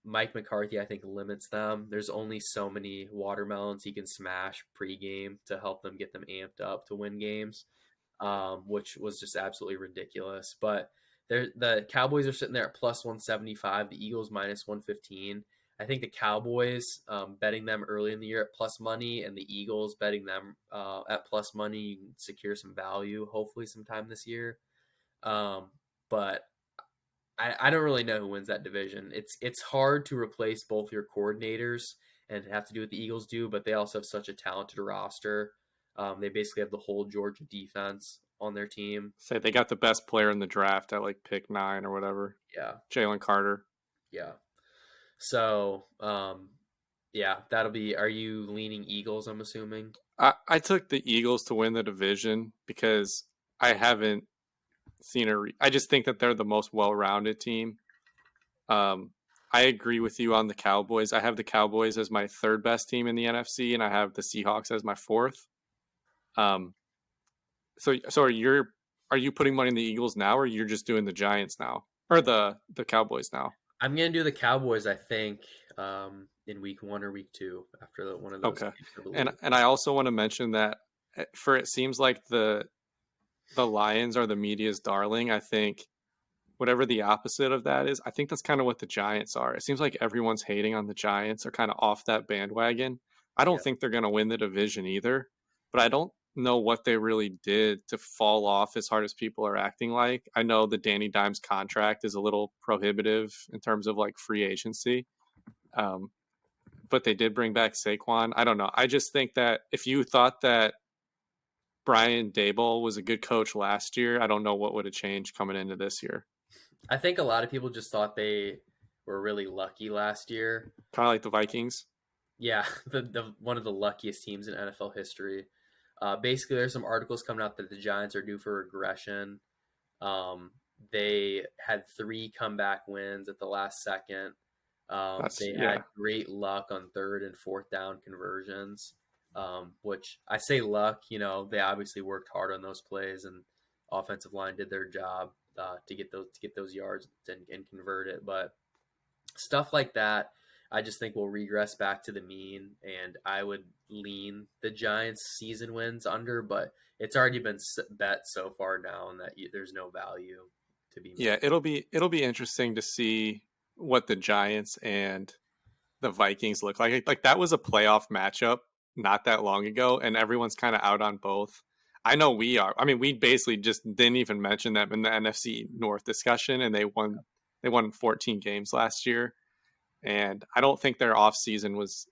Mike McCarthy, I think, limits them. There's only so many watermelons he can smash pregame to help them get them amped up to win games, which was just absolutely ridiculous. But the Cowboys are sitting there at plus 175, the Eagles minus 115. I think the Cowboys, betting them early in the year at plus money, and the Eagles betting them at plus money, you can secure some value, hopefully sometime this year. But I don't really know who wins that division. It's hard to replace both your coordinators and have to do what the Eagles do, but they also have such a talented roster. They basically have the whole Georgia defense on their team. Say they got the best player in the draft at like pick 9 or whatever. Yeah, Jalen Carter. yeah. So, yeah, that'll be. Are you leaning Eagles? I'm assuming. I took the Eagles to win the division because I haven't seen I just think that they're the most well-rounded team. I agree with you on the Cowboys. I have the Cowboys as my 3rd best team in the NFC, and I have the Seahawks as my 4th. So are you putting money in the Eagles now, or you're just doing the Giants now, or the Cowboys now? I'm gonna do the Cowboys. I think in week 1 or week 2 after one of those Okay, games, I believe. and I also want to mention that it seems like the the Lions are the media's darling. I think whatever the opposite of that is, I think that's kind of what the Giants are. It seems like everyone's hating on the Giants or kind of off that bandwagon. I don't Yeah. think they're going to win the division either, but I don't know what they really did to fall off as hard as people are acting like. I know the Danny Dimes contract is a little prohibitive in terms of like free agency. Um, but they did bring back Saquon. I don't know. I just think that if you thought that Brian Daboll was a good coach last year, I don't know what would have changed coming into this year. I think a lot of people just thought they were really lucky last year. Kind of like the Vikings. Yeah, the one of the luckiest teams in NFL history. Basically, there's some articles coming out that the Giants are due for regression. Um, they had 3 comeback wins at the last second. That's They yeah. had great luck on 3rd and 4th down conversions, which I say luck. They obviously worked hard on those plays, and offensive line did their job to get those yards and convert it. But stuff like that, I just think will regress back to the mean, and I would lean the Giants' season wins under, but it's already been bet so far down that there's no value to be Yeah, made. it'll be interesting to see what the Giants and the Vikings look like. Like that was a playoff matchup not that long ago, and everyone's kind of out on both. I know we are. I mean, we basically just didn't even mention them in the NFC North discussion, and they won 14 games last year. And I don't think their offseason was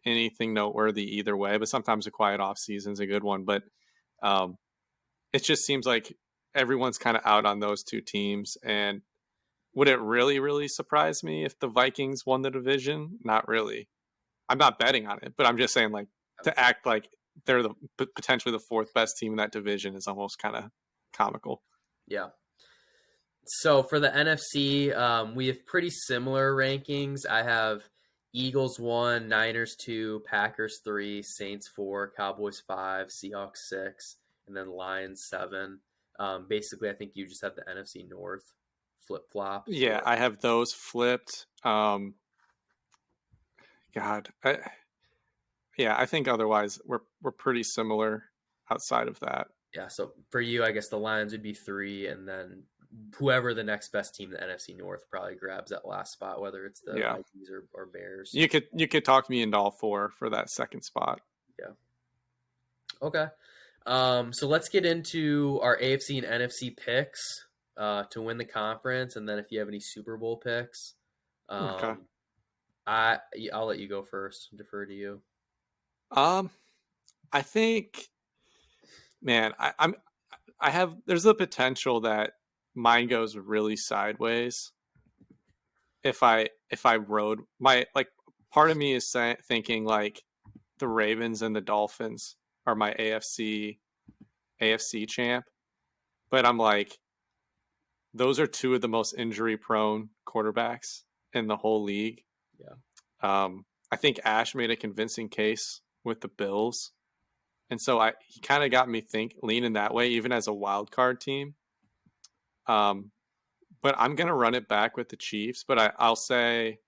anything noteworthy either way, but sometimes a quiet offseason is a good one. But um, it just seems like everyone's kind of out on those two teams. And would it really, really surprise me if the Vikings won the division? Not really. I'm not betting on it, but I'm just saying, like, to act like they're potentially the 4th best team in that division is almost kind of comical. Yeah. So for the NFC, we have pretty similar rankings. I have Eagles 1, Niners 2, Packers 3, Saints 4, Cowboys 5, Seahawks 6, and then Lions 7. Basically, I think you just have the NFC North flip flopped. Yeah, I have those flipped. God, yeah, I think otherwise we're pretty similar outside of that. Yeah, so for you, I guess the Lions would be 3, and then whoever the next best team, the NFC North, probably grabs that last spot, whether it's the Yeah, Vikings or Bears. you could talk me into all 4 for that second spot. Yeah. Okay. So let's get into our AFC and NFC picks to win the conference, and then if you have any Super Bowl picks, Okay. I'll let you go first. Defer to you. I think, man, I have. There's the potential that mine goes really sideways. If I rode my like, part of me is thinking like the Ravens and the Dolphins are my AFC champ, but I'm like, those are 2 of the most injury prone quarterbacks in the whole league. Yeah. I think Ash made a convincing case with the Bills, and so he kind of got me leaning that way, even as a wild card team. But I'm gonna run it back with the Chiefs, but I'll say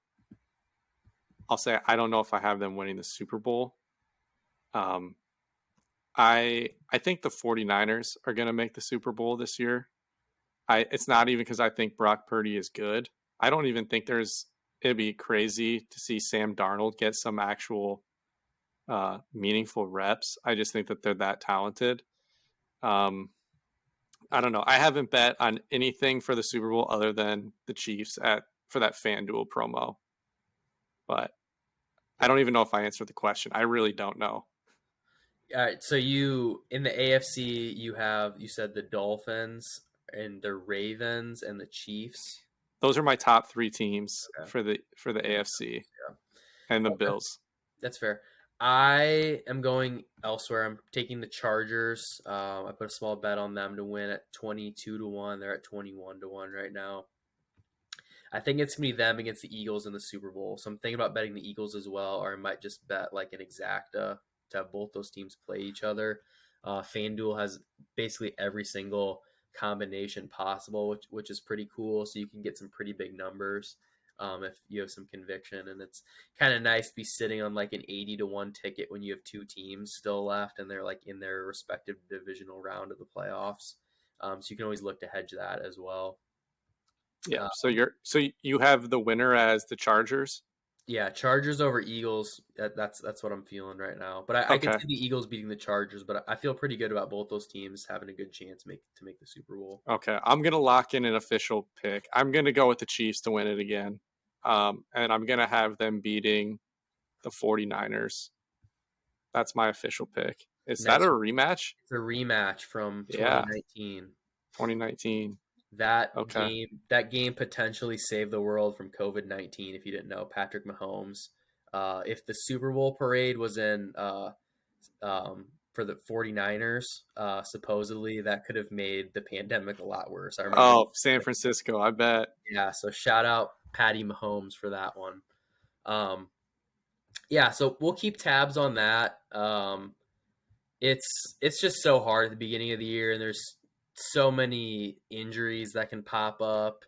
I don't know if I have them winning the Super Bowl. I think the 49ers are gonna make the Super Bowl this year. It's not even because I think Brock Purdy is good. I don't even think it'd be crazy to see Sam Darnold get some actual meaningful reps. I just think that they're that talented. I don't know. I haven't bet on anything for the Super Bowl other than the Chiefs for that FanDuel promo. But I don't even know if I answered the question. I really don't know. All right. So you in the AFC, you said the Dolphins and the Ravens and the Chiefs. Those are my top 3 teams Okay. for the AFC Yeah. and the Okay. Bills. That's fair. I am going elsewhere. I'm taking the Chargers. I put a small bet on them to win at 22-1. They're at 21-1 right now. I think it's going to be them against the Eagles in the Super Bowl. So I'm thinking about betting the Eagles as well, or I might just bet like an exacta to have both those teams play each other. FanDuel has basically every single combination possible, which is pretty cool. So you can get some pretty big numbers. if you have some conviction. And it's kind of nice to be sitting on like an 80-1 ticket when you have two teams still left and they're like in their respective divisional round of the playoffs. So you can always look to hedge that as well. Yeah. Uh, So you have the winner as the Chargers. yeah, Chargers over Eagles. That's what I'm feeling right now. But I could Okay. see the Eagles beating the Chargers, but I feel pretty good about both those teams having a good chance to make the Super Bowl. Okay. I'm gonna lock in an official pick. I'm gonna go with the Chiefs to win it again. And I'm gonna have them beating the 49ers. That's my official pick. Is that a Next, rematch? it's a rematch from Yeah. 2019. 2019. That Okay. game potentially saved the world from COVID-19. If you didn't know, Patrick Mahomes. If the Super Bowl parade was in for the 49ers, supposedly that could have made the pandemic a lot worse. I remember. Oh, San Francisco, I bet. Yeah, so shout out Patty Mahomes for that one. Yeah, so we'll keep tabs on that. It's just so hard at the beginning of the year, and there's so many injuries that can pop up.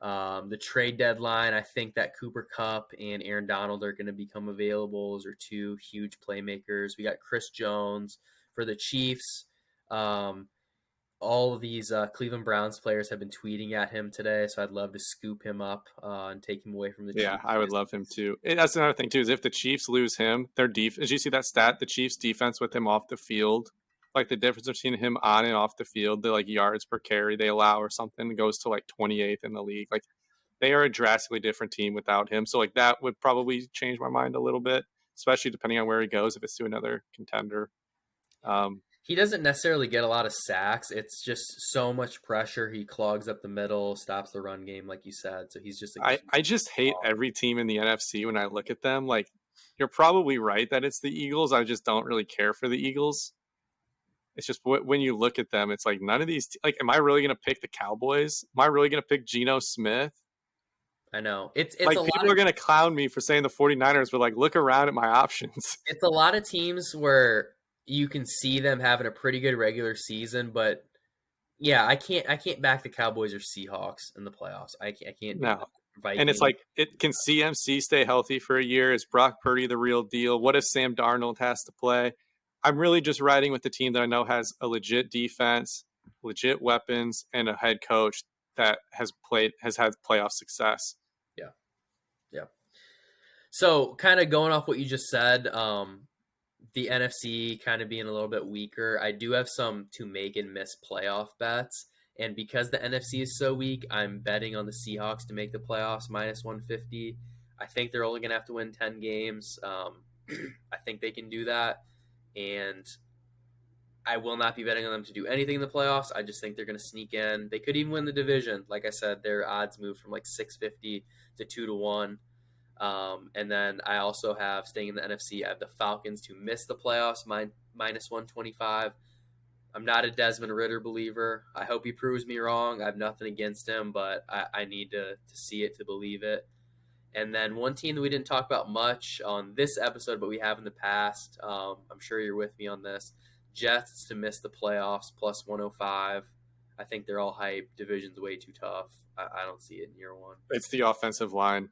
The trade deadline, I think that Cooper Kupp and Aaron Donald are going to become available. Those are two huge playmakers. We got Chris Jones for the Chiefs. All of these Cleveland Browns players have been tweeting at him today, so I'd love to scoop him up and take him away from the Yeah, Chiefs. I would love him too. That's another thing too, is if the Chiefs lose him, their defense. Did you see that stat? The Chiefs defense with him off the field, like the difference between him on and off the field, the like yards per carry they allow or something goes to like 28th in the league. Like they are a drastically different team without him. So like that would probably change my mind a little bit, especially depending on where he goes if it's to another contender. He doesn't necessarily get a lot of sacks. It's just so much pressure. He clogs up the middle, stops the run game, like you said. So he's just a I just hate every team in the NFC when I look at them. Like you're probably right that it's the Eagles. I just don't really care for the Eagles. It's just when you look at them, it's like none of these. Like, am I really going to pick the Cowboys? Am I really going to pick Geno Smith? I know it's Like, a lot people of are going to clown me for saying the 49ers, but like, look around at my options. it's a lot of teams where you can see them having a pretty good regular season, but yeah, I can't back the Cowboys or Seahawks in the playoffs. I can't do No. that. And it's Vikings. like, can CMC stay healthy for a year? Is Brock Purdy the real deal? What if Sam Darnold has to play? I'm really just riding with the team that I know has a legit defense, legit weapons, and a head coach that has had playoff success. Yeah, yeah. So kind of going off what you just said, the NFC kind of being a little bit weaker. I do have some to make and miss playoff bets. And because the NFC is so weak, I'm betting on the Seahawks to make the playoffs minus 150. I think they're only going to have to win 10 games. I think they can do that. And I will not be betting on them to do anything in the playoffs. I just think they're going to sneak in. They could even win the division. Like I said, their odds move from like 650 to 2-1. And then I also have, staying in the NFC, I have the Falcons to miss the playoffs, minus 125. I'm not a Desmond Ritter believer. I hope he proves me wrong. I have nothing against him, but I need to see it to believe it. And then one team that we didn't talk about much on this episode, but we have in the past, I'm sure you're with me on this, Jets to miss the playoffs, plus 105. I think they're all hype. Division's way too tough. I don't see it in year one. It's the offensive line.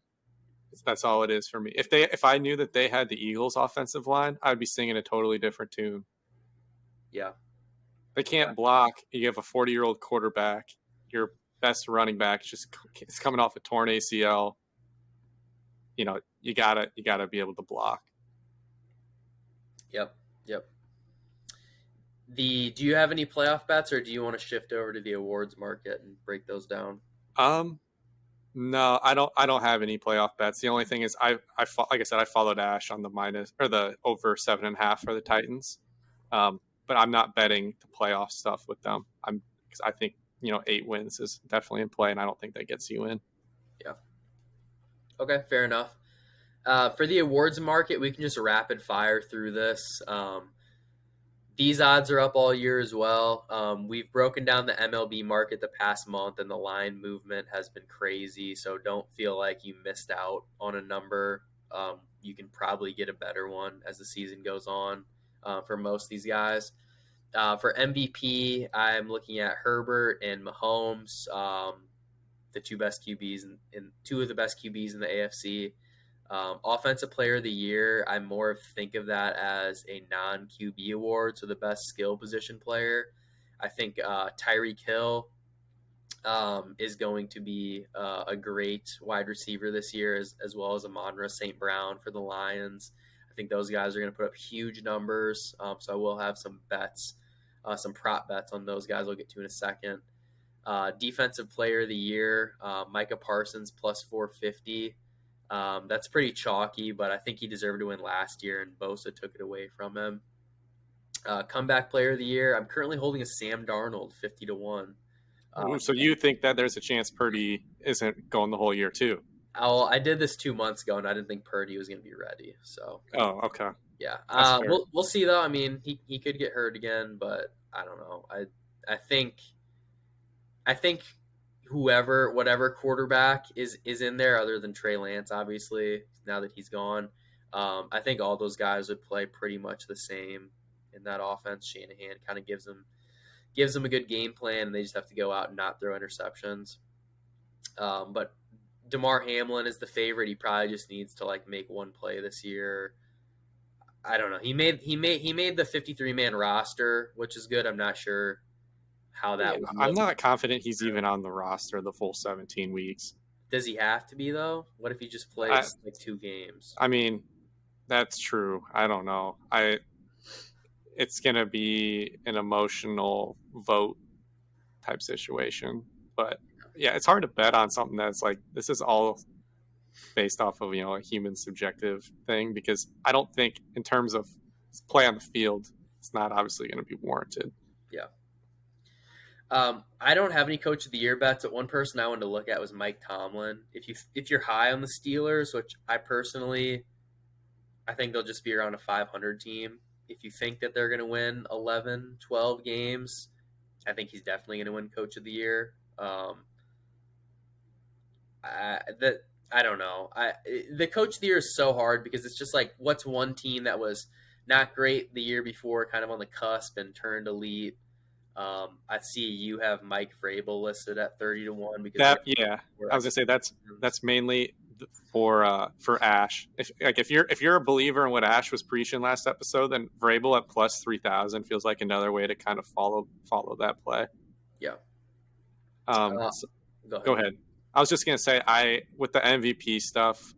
That's all it is for me. If I knew that they had the Eagles' offensive line, I'd be singing a totally different tune. Yeah. They can't block. You have a 40-year-old quarterback. Your best running back is coming off a torn ACL. You know, you gotta be able to block. Yep. Do you have any playoff bets, or do you want to shift over to the awards market and break those down? No, I don't have any playoff bets. The only thing is, like I said, I followed Ash on the minus or the over 7.5 for the Titans. But I'm not betting the playoff stuff with them. Because I think 8 wins is definitely in play, and I don't think that gets you in. Yeah. Okay, fair enough. For the awards market, we can just rapid fire through this. These odds are up all year as well. We've broken down the MLB market the past month, and the line movement has been crazy. So don't feel like you missed out on a number. You can probably get a better one as the season goes on for most of these guys. For MVP, I'm looking at Herbert and Mahomes. the two best QBs and two of the best QBs in the AFC. Offensive Player of the Year, I more think of that as a non-QB award, so the best skill position player. I think Tyreek Hill is going to be a great wide receiver this year, as well as Amon-Ra St. Brown for the Lions. I think those guys are going to put up huge numbers, so I will have some bets, some prop bets on those guys I'll get to in a second. Defensive Player of the Year, Micah Parsons plus 450. That's pretty chalky, but I think he deserved to win last year, and Bosa took it away from him. Comeback Player of the Year, I'm currently holding a Sam Darnold 50-1. So you think that there's a chance Purdy isn't going the whole year too? I did this 2 months ago, and I didn't think Purdy was going to be ready. So, okay, yeah, that's fair. we'll see though. I mean, he could get hurt again, but I don't know. I think whatever quarterback is in there, other than Trey Lance, obviously now that he's gone, I think all those guys would play pretty much the same in that offense. Shanahan kind of gives them a good game plan, and they just have to go out and not throw interceptions. But DeMar Hamlin is the favorite. He probably just needs to make one play this year. I don't know. He made the 53-man roster, which is good. I'm not sure how that would look. I'm not confident he's even on the roster the full 17 weeks. Does he have to be though? What if he just plays 2 games? I mean, that's true. I don't know. It's going to be an emotional vote type situation. But yeah, it's hard to bet on something that's this is all based off of, a human subjective thing, because I don't think in terms of play on the field, it's not obviously going to be warranted. Yeah. I don't have any Coach of the Year bets, but one person I wanted to look at was Mike Tomlin. If you're high on the Steelers, which I think they'll just be around a 500 team. If you think that they're going to win 11, 12 games, I think he's definitely going to win Coach of the Year. I don't know. The Coach of the Year is so hard because it's just what's one team that was not great the year before, kind of on the cusp and turned elite. I see you have Mike Vrabel listed at 30-1 because I was gonna say that's mainly for Ash. If you're a believer in what Ash was preaching last episode, then Vrabel at plus 3,000 feels like another way to kind of follow that play. Yeah. Go ahead. I was just gonna say, with the MVP stuff,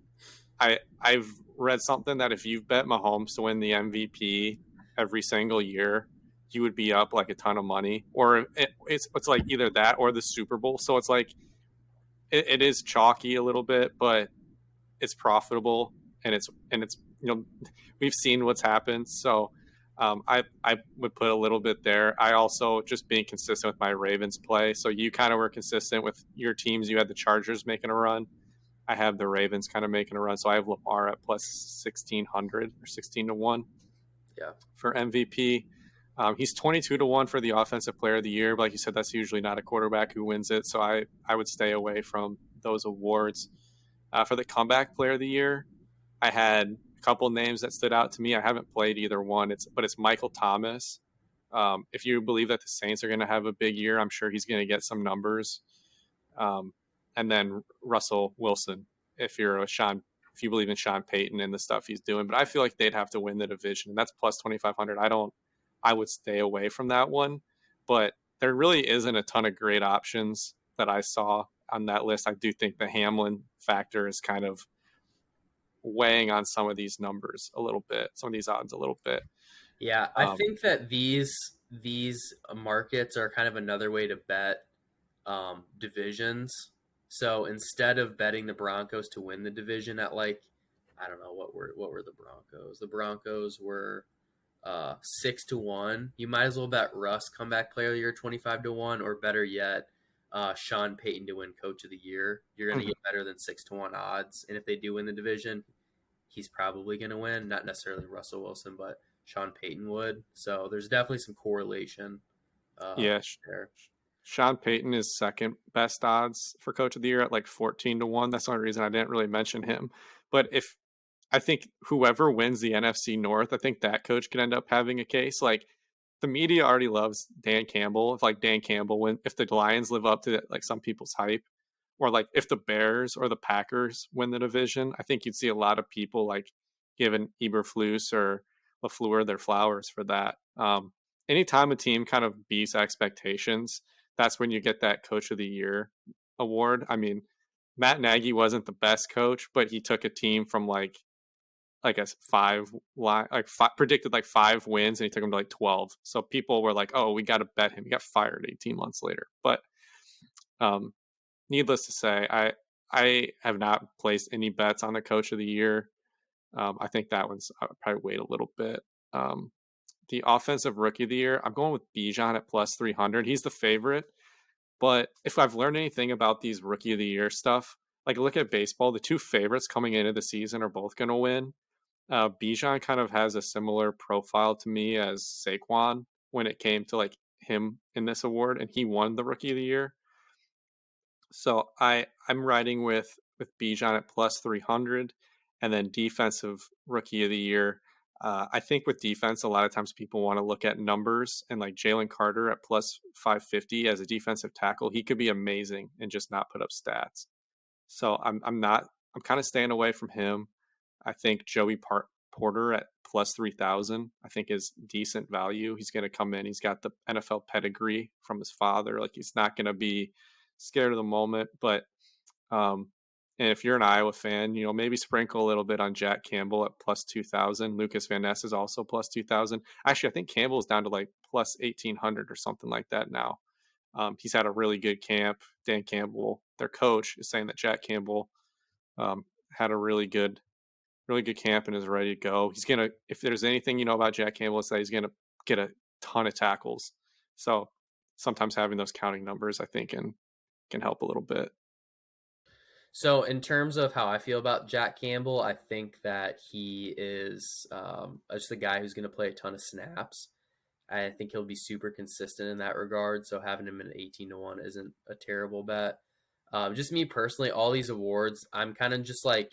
I've read something that if you've bet Mahomes to win the MVP every single year, you would be up a ton of money, or it's either that or the Super Bowl. So it's it is chalky a little bit, but it's profitable, and it's we've seen what's happened. So I would put a little bit there. I also just being consistent with my Ravens play. So you kind of were consistent with your teams. You had the Chargers making a run. I have the Ravens kind of making a run. So I have Lamar at plus 1,600 or 16-1. Yeah. For MVP. He's 22-1 for the Offensive Player of the Year, but like you said, that's usually not a quarterback who wins it. So I would stay away from those awards. For the Comeback Player of the Year, I had a couple names that stood out to me. I haven't played either one, but it's Michael Thomas. If you believe that the Saints are going to have a big year, I'm sure he's going to get some numbers. And then Russell Wilson, if you believe in Sean Payton and the stuff he's doing. But I feel like they'd have to win the division, and that's plus 2,500. I would stay away from that one, but there really isn't a ton of great options that I saw on that list. I do think the Hamlin factor is kind of weighing on some of these numbers a little bit, some of these odds a little bit. Yeah, I think that these markets are kind of another way to bet divisions. So instead of betting the Broncos to win the division at I don't know, what were the Broncos? The Broncos were 6-1. You might as well bet Russ Comeback Player of the Year 25-1, or better yet, Sean Payton to win Coach of the Year. You're going to get better than 6-1 odds, and if they do win the division, he's probably going to win. Not necessarily Russell Wilson, but Sean Payton would. So there's definitely some correlation. There. Sean Payton is second best odds for Coach of the Year at 14-1. That's the only reason I didn't really mention him. But I think whoever wins the NFC North, I think that coach could end up having a case. The media already loves Dan Campbell. If Dan Campbell if the Lions live up to some people's hype, or like if the Bears or the Packers win the division, I think you'd see a lot of people like giving Eberflus or LaFleur their flowers for that. Anytime a team kind of beats expectations, that's when you get that Coach of the Year award. I mean, Matt Nagy wasn't the best coach, but he took a team from like a predicted like 5 wins, and he took them to like 12. So people were like, "Oh, we got to bet him." He got fired 18 months later. But um, needless to say, I have not placed any bets on the Coach of the Year. I think that one's I would probably wait a little bit. Um, the Offensive Rookie of the Year, I'm going with Bijan at plus 300. He's the favorite, but if I've learned anything about these Rookie of the Year stuff, like look at baseball, the two favorites coming into the season are both going to win. Bijan kind of has a similar profile to me as Saquon when it came to like him in this award, and he won the Rookie of the Year. So I'm riding with Bijan at plus 300, and then Defensive Rookie of the Year. I think with defense, a lot of times people want to look at numbers, and like Jalen Carter at plus 550 as a defensive tackle, he could be amazing and just not put up stats. So I'm kind of staying away from him. I think Porter at plus 3,000, I think is decent value. He's going to come in. He's got the NFL pedigree from his father. Like he's not going to be scared of the moment. But and if you're an Iowa fan, maybe sprinkle a little bit on Jack Campbell at plus 2,000. Lucas Van Ness is also plus 2,000. Actually, I think Campbell's down to like plus 1,800 or something like that now. He's had a really good camp. Dan Campbell, their coach, is saying that Jack Campbell had a really good camp and is ready to go. He's gonna, if there's anything about Jack Campbell, it's that he's gonna get a ton of tackles. So sometimes having those counting numbers, I think, can help a little bit. So in terms of how I feel about Jack Campbell, I think that he is just a guy who's going to play a ton of snaps. I think he'll be super consistent in that regard. So having him in 18-1 isn't a terrible bet. Just me personally, all these awards, I'm kind of just like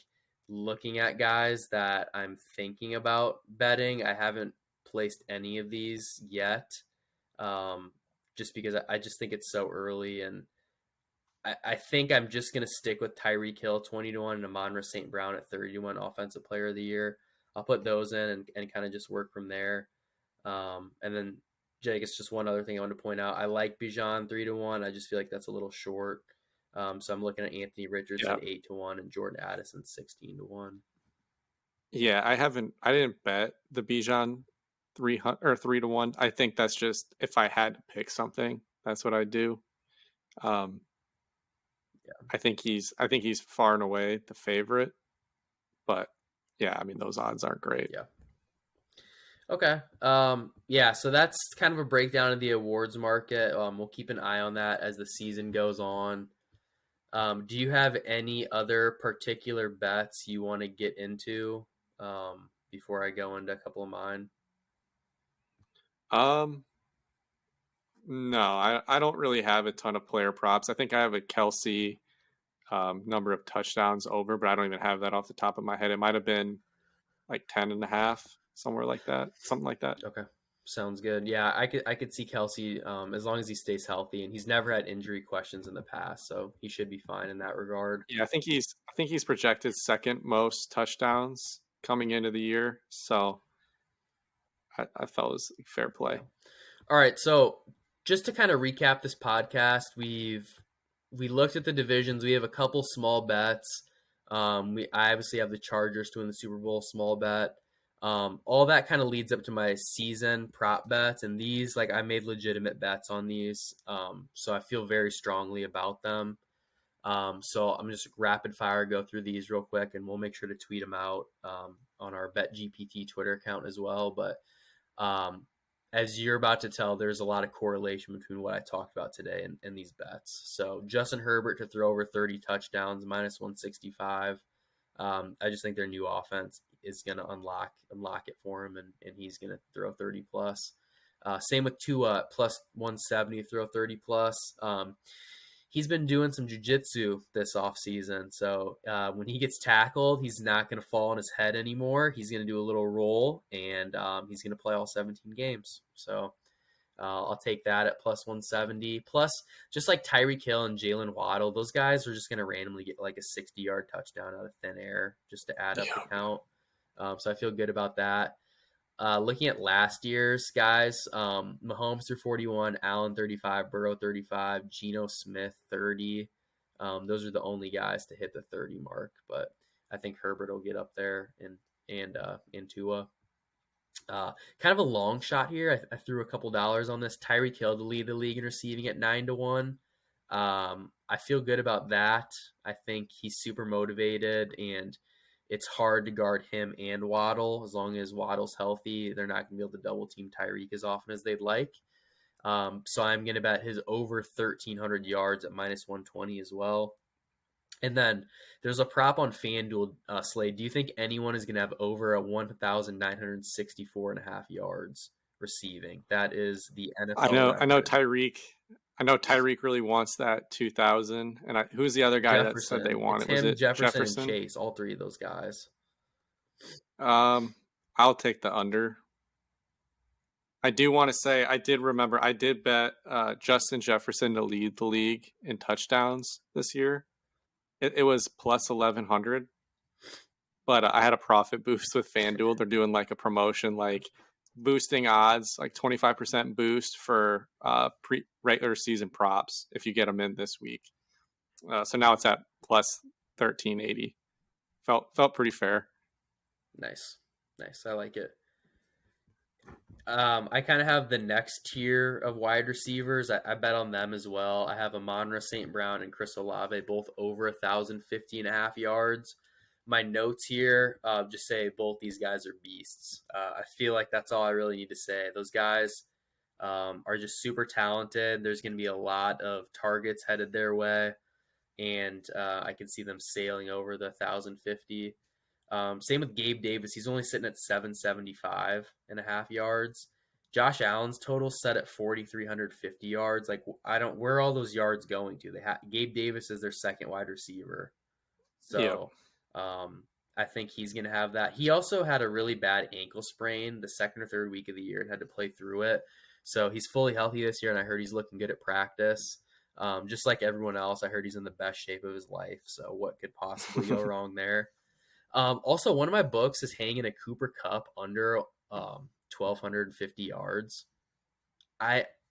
looking at guys that I'm thinking about betting. I haven't placed any of these yet, just because I just think it's so early, and I think I'm just going to stick with Tyreek Hill 20-1 and Amon-Ra St. Brown at 30-1 Offensive Player of the Year. I'll put those in and kind of just work from there. And then, Jake, it's just one other thing I want to point out. I like Bijan 3-1. I just feel like that's a little short. So I'm looking at Anthony Richardson 8-1 and Jordan Addison 16-1. Yeah, I didn't bet the Bijan 3-1. I think that's just if I had to pick something, that's what I'd do. I think he's far and away the favorite, but yeah, I mean those odds aren't great. Yeah. Okay. So that's kind of a breakdown of the awards market. We'll keep an eye on that as the season goes on. Do you have any other particular bets you want to get into before I go into a couple of mine? No, I don't really have a ton of player props. I think I have a Kelsey number of touchdowns over, but I don't even have that off the top of my head. It might have been like 10.5, somewhere like that, something like that. Okay. Sounds good. Yeah, I could see Kelsey as long as he stays healthy, and he's never had injury questions in the past, so he should be fine in that regard. Yeah, I think he's projected second most touchdowns coming into the year, so I felt it was fair play. Yeah. All right, so just to kind of recap this podcast, we looked at the divisions. We have a couple small bets. I obviously have the Chargers to win the Super Bowl, small bet. All that kind of leads up to my season prop bets, and these, like, I made legitimate bets on these, so I feel very strongly about them. So I'm just rapid fire go through these real quick, and we'll make sure to tweet them out on our Bet GPT Twitter account as well. But as you're about to tell, there's a lot of correlation between what I talked about today and these bets. So Justin Herbert to throw over 30 touchdowns, minus 165. I just think their new offense is going to unlock it for him, and he's going to throw 30 plus. Same with Tua, plus 170, throw 30 plus. He's been doing some jiu-jitsu this offseason, so when he gets tackled, he's not going to fall on his head anymore. He's going to do a little roll, and he's going to play all 17 games. So I'll take that at plus 170. Plus, just like Tyreek Hill and Jalen Waddle, those guys are just going to randomly get like a 60-yard touchdown out of thin air just to add up the Yeah. count. So I feel good about that. Looking at last year's guys, Mahomes threw 41, Allen 35, Burrow 35, Geno Smith 30. Those are the only guys to hit the 30 mark, but I think Herbert will get up there and Tua. Kind of a long shot here. I threw a couple dollars on this. Tyreek Hill to lead the league in receiving at 9-1. I feel good about that. I think he's super motivated, and it's hard to guard him and Waddle. As long as Waddle's healthy, they're not going to be able to double team Tyreek as often as they'd like. So I'm going to bet his over 1,300 yards at minus 120 as well. And then there's a prop on FanDuel, Slade. Do you think anyone is going to have over a 1,964.5 yards receiving? That is the NFL I know record. Tyreek really wants that 2,000. And who's the other guy that said they want It's it? Was him, it Jefferson, and Chase. All three of those guys. I'll take the under. I do want to say I did bet Justin Jefferson to lead the league in touchdowns this year. It was plus 1,100, but I had a profit boost with FanDuel. They're doing like a promotion, like boosting odds, like 25% boost for regular season props if you get them in this week. So now it's at plus 1,380. Felt pretty fair. Nice. I like it. I kind of have the next tier of wide receivers. I bet on them as well. I have Amon-Ra St. Brown and Chris Olave both over 1,050.5 yards. My notes here just say both these guys are beasts. I feel like that's all I really need to say. Those guys are just super talented. There's going to be a lot of targets headed their way, and I can see them sailing over the 1,050. Same with Gabe Davis. He's only sitting at 775.5 yards. Josh Allen's total set at 4,350 yards. Like, where are all those yards going to? Gabe Davis is their second wide receiver. So, I think he's going to have that. He also had a really bad ankle sprain the second or third week of the year and had to play through it. So he's fully healthy this year, and I heard he's looking good at practice. Just like everyone else, I heard he's in the best shape of his life. So what could possibly go wrong there? Also, one of my books is hanging a Cooper Kupp under 1,250 yards.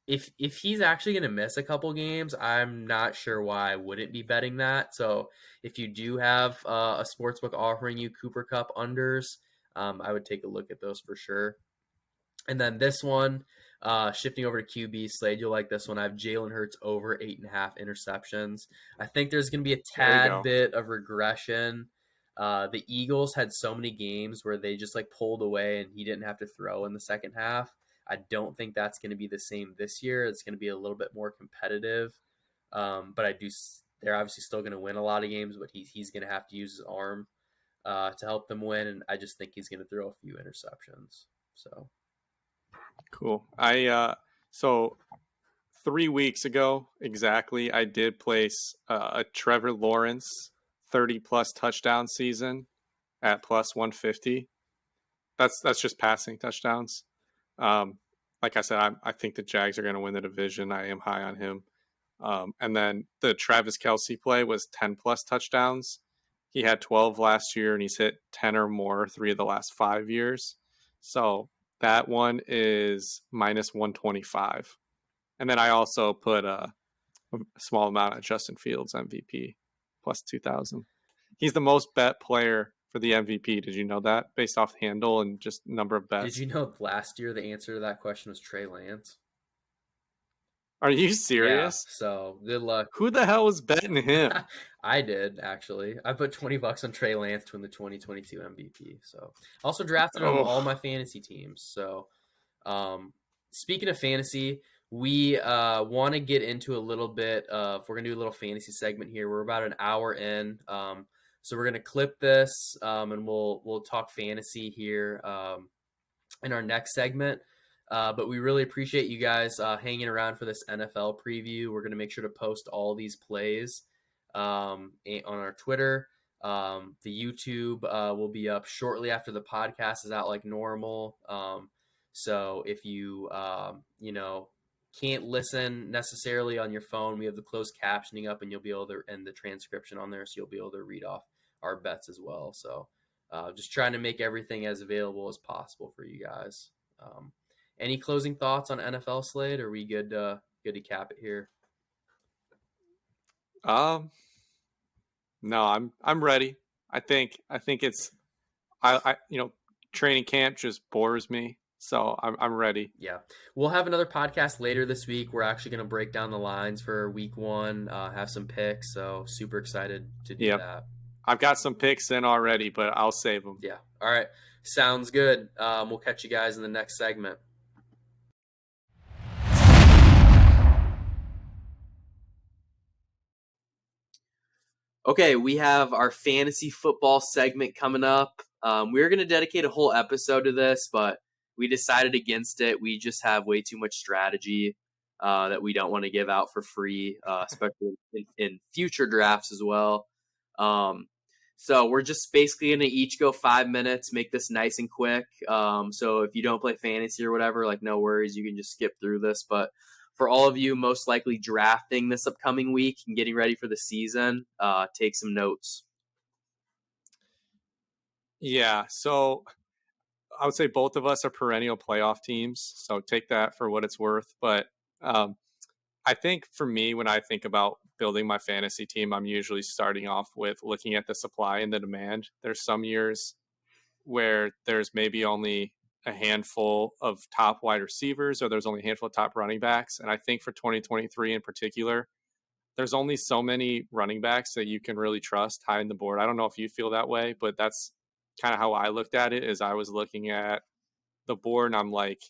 If he's actually going to miss a couple games, I'm not sure why I wouldn't be betting that. So if you do have a sportsbook offering you Cooper Kupp unders, I would take a look at those for sure. And then this one, shifting over to QB, Slade, you'll like this one. I have Jalen Hurts over 8.5 interceptions. I think there's going to be a tad bit of regression. The Eagles had so many games where they just like pulled away and he didn't have to throw in the second half. I don't think that's going to be the same this year. It's going to be a little bit more competitive. But they're obviously still going to win a lot of games, but he's going to have to use his arm to help them win. And I just think he's going to throw a few interceptions. So cool. So 3 weeks ago, exactly, I did place a Trevor Lawrence 30-plus touchdown season at plus 150. That's just passing touchdowns. Like I said, I think the Jags are going to win the division. I am high on him. And then the Travis Kelce play was 10-plus touchdowns. He had 12 last year, and he's hit 10 or more 3 of the last 5 years. So that one is minus 125. And then I also put a small amount of Justin Fields MVP. Plus 2,000. He's the most bet player for the MVP. Did you know that? Based off handle and just number of bets. Did you know last year the answer to that question was Trey Lance? Are you serious? Yeah, so good luck. Who the hell was betting him? I did, actually. I put $20 on Trey Lance to win the 2022 MVP. So also drafted on all my fantasy teams. So speaking of fantasy, we want to get into a little bit of, we're going to do a little fantasy segment here. We're about an hour in. So we're going to clip this and we'll talk fantasy here in our next segment. But we really appreciate you guys hanging around for this NFL preview. We're going to make sure to post all these plays on our Twitter. The YouTube will be up shortly after the podcast is out like normal. So if you, can't listen necessarily on your phone, we have the closed captioning up, and you'll be able to, and the transcription on there, so you'll be able to read off our bets as well. So just trying to make everything as available as possible for you guys. Any closing thoughts on NFL slate? Are we good? Good to cap it here. Um, no, I'm ready. I think it's I training camp just bores me, so I'm ready. Yeah, we'll have another podcast later this week. We're actually going to break down the lines for week one, have some picks. So super excited to do Yep, that. I've got some picks in already, but I'll save them. Yeah. All right. Sounds good. We'll catch you guys in the next segment. Okay, we have our fantasy football segment coming up. We're going to dedicate a whole episode to this, but we decided against it. We just have way too much strategy that we don't want to give out for free, especially in future drafts as well. So we're just basically going to each go 5 minutes, make this nice and quick. So if you don't play fantasy or whatever, like no worries, you can just skip through this. But for all of you most likely drafting this upcoming week and getting ready for the season, take some notes. Yeah, so I would say both of us are perennial playoff teams, so take that for what it's worth. But I think for me, when I think about building my fantasy team, I'm usually starting off with looking at the supply and the demand. There's some years where there's maybe only a handful of top wide receivers, or there's only a handful of top running backs. And I think for 2023 in particular, there's only so many running backs that you can really trust high in the board. I don't know if you feel that way, but that's kind of how I looked at it. Is I was looking at the board and I'm like,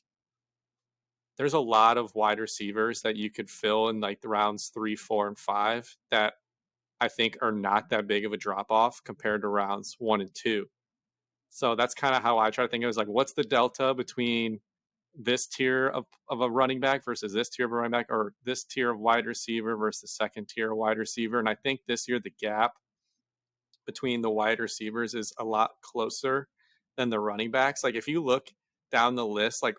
there's a lot of wide receivers that you could fill in like the rounds 3, 4, and 5 that I think are not that big of a drop off compared to rounds 1 and 2. So that's kind of how I try to think of it. Is like, what's the delta between this tier of a running back versus this tier of a running back, or this tier of wide receiver versus the second tier of wide receiver? And I think this year the gap between the wide receivers is a lot closer than the running backs. Like if you look down the list, like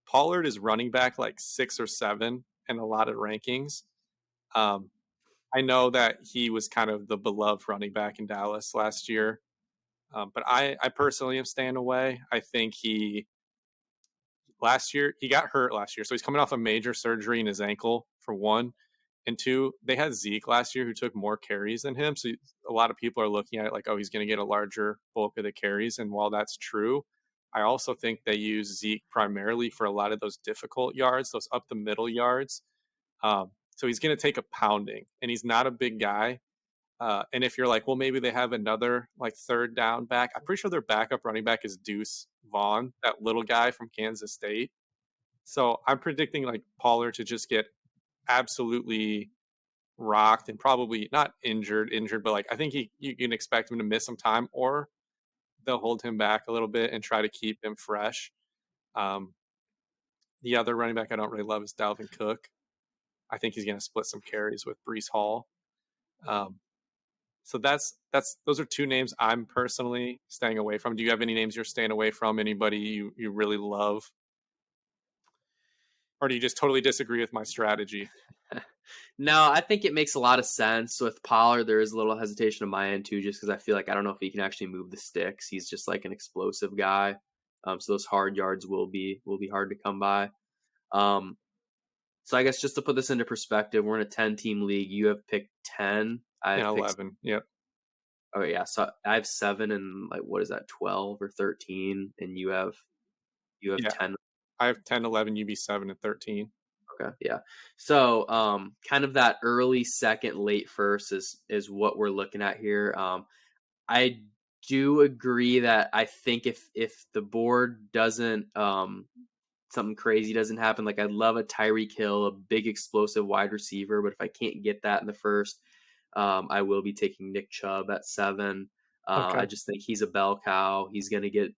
Pollard is running back like 6 or 7 in a lot of rankings. I know that he was kind of the beloved running back in Dallas last year, but I personally am staying away. I think he got hurt last year, so he's coming off a major surgery in his ankle for one, and two, they had Zeke last year who took more carries than him. So a lot of people are looking at it like, oh, he's going to get a larger bulk of the carries, and while that's true, I also think they use Zeke primarily for a lot of those difficult yards, those up the middle yards. So he's going to take a pounding, and he's not a big guy. And if you're like, well, maybe they have another like third down back, I'm pretty sure their backup running back is Deuce Vaughn, that little guy from Kansas State. So I'm predicting like Pollard to just get absolutely rocked and probably not injured, but like I think you can expect him to miss some time, or they'll hold him back a little bit and try to keep him fresh. The other running back I don't really love is Dalvin Cook. I think he's going to split some carries with Breece Hall. So those are two names I'm personally staying away from. Do you have any names you're staying away from? Anybody you really love? Or do you just totally disagree with my strategy? No, I think it makes a lot of sense. With Pollard, there is a little hesitation on my end too, just because I feel like I don't know if he can actually move the sticks. He's just like an explosive guy. So those hard yards will be hard to come by. So I guess just to put this into perspective, we're in a 10-team league. You have picked 10. I have 11. Yep. Oh yeah, so I have 7 and like what is that, 12 or 13, and you have Yeah. 10. I have 10, 11, you be 7 and 13. Okay, yeah. So kind of that early second, late first is what we're looking at here. I do agree that I think if the board doesn't something crazy doesn't happen, like I'd love a Tyreek Hill, a big explosive wide receiver, but if I can't get that in the first, I will be taking Nick Chubb at 7. Okay. I just think he's a bell cow. He's going to get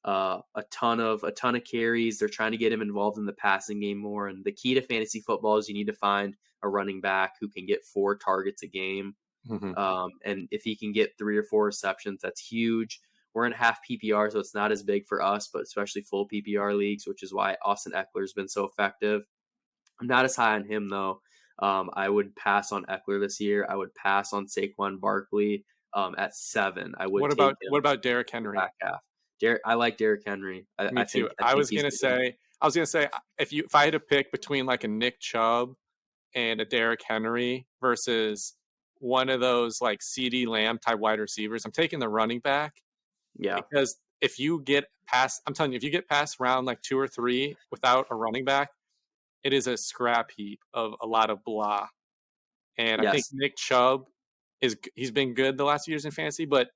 a ton of carries. They're trying to get him involved in the passing game more. And the key to fantasy football is you need to find a running back who can get 4 targets a game. Mm-hmm. And if he can get 3 or 4 receptions, that's huge. We're in half PPR, so it's not as big for us, but especially full PPR leagues, which is why Austin Eckler's been so effective. I'm not as high on him, though. I would pass on Eckler this year. I would pass on Saquon Barkley at 7. I would take What him about Derrick in the Henry? back half. I like Derrick Henry. Me I too. think he's getting. I was gonna say if I had to pick between like a Nick Chubb and a Derrick Henry versus one of those like CD Lamb type wide receivers, I'm taking the running back Yeah. because if you get past, I'm telling you, if you get past round like 2 or 3 without a running back, it is a scrap heap of a lot of blah. And I think Yes. Nick Chubb he's been good the last few years in fantasy, but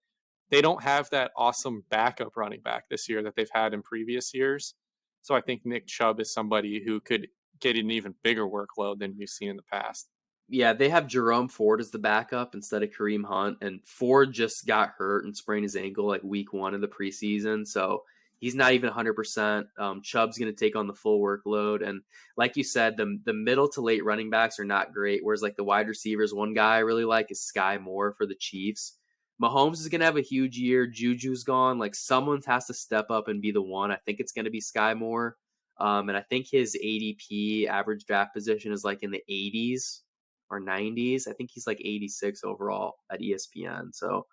they don't have that awesome backup running back this year that they've had in previous years. So I think Nick Chubb is somebody who could get an even bigger workload than we've seen in the past. Yeah, they have Jerome Ford as the backup instead of Kareem Hunt, and Ford just got hurt and sprained his ankle like week 1 of the preseason, so he's not even 100%. Chubb's going to take on the full workload, and like you said, the middle to late running backs are not great, whereas like the wide receivers, one guy I really like is Sky Moore for the Chiefs. Mahomes is going to have a huge year. Juju's gone. Like, someone has to step up and be the one. I think it's going to be Sky Moore. And I think his ADP average draft position is like in the 80s or 90s. I think he's like 86 overall at ESPN. So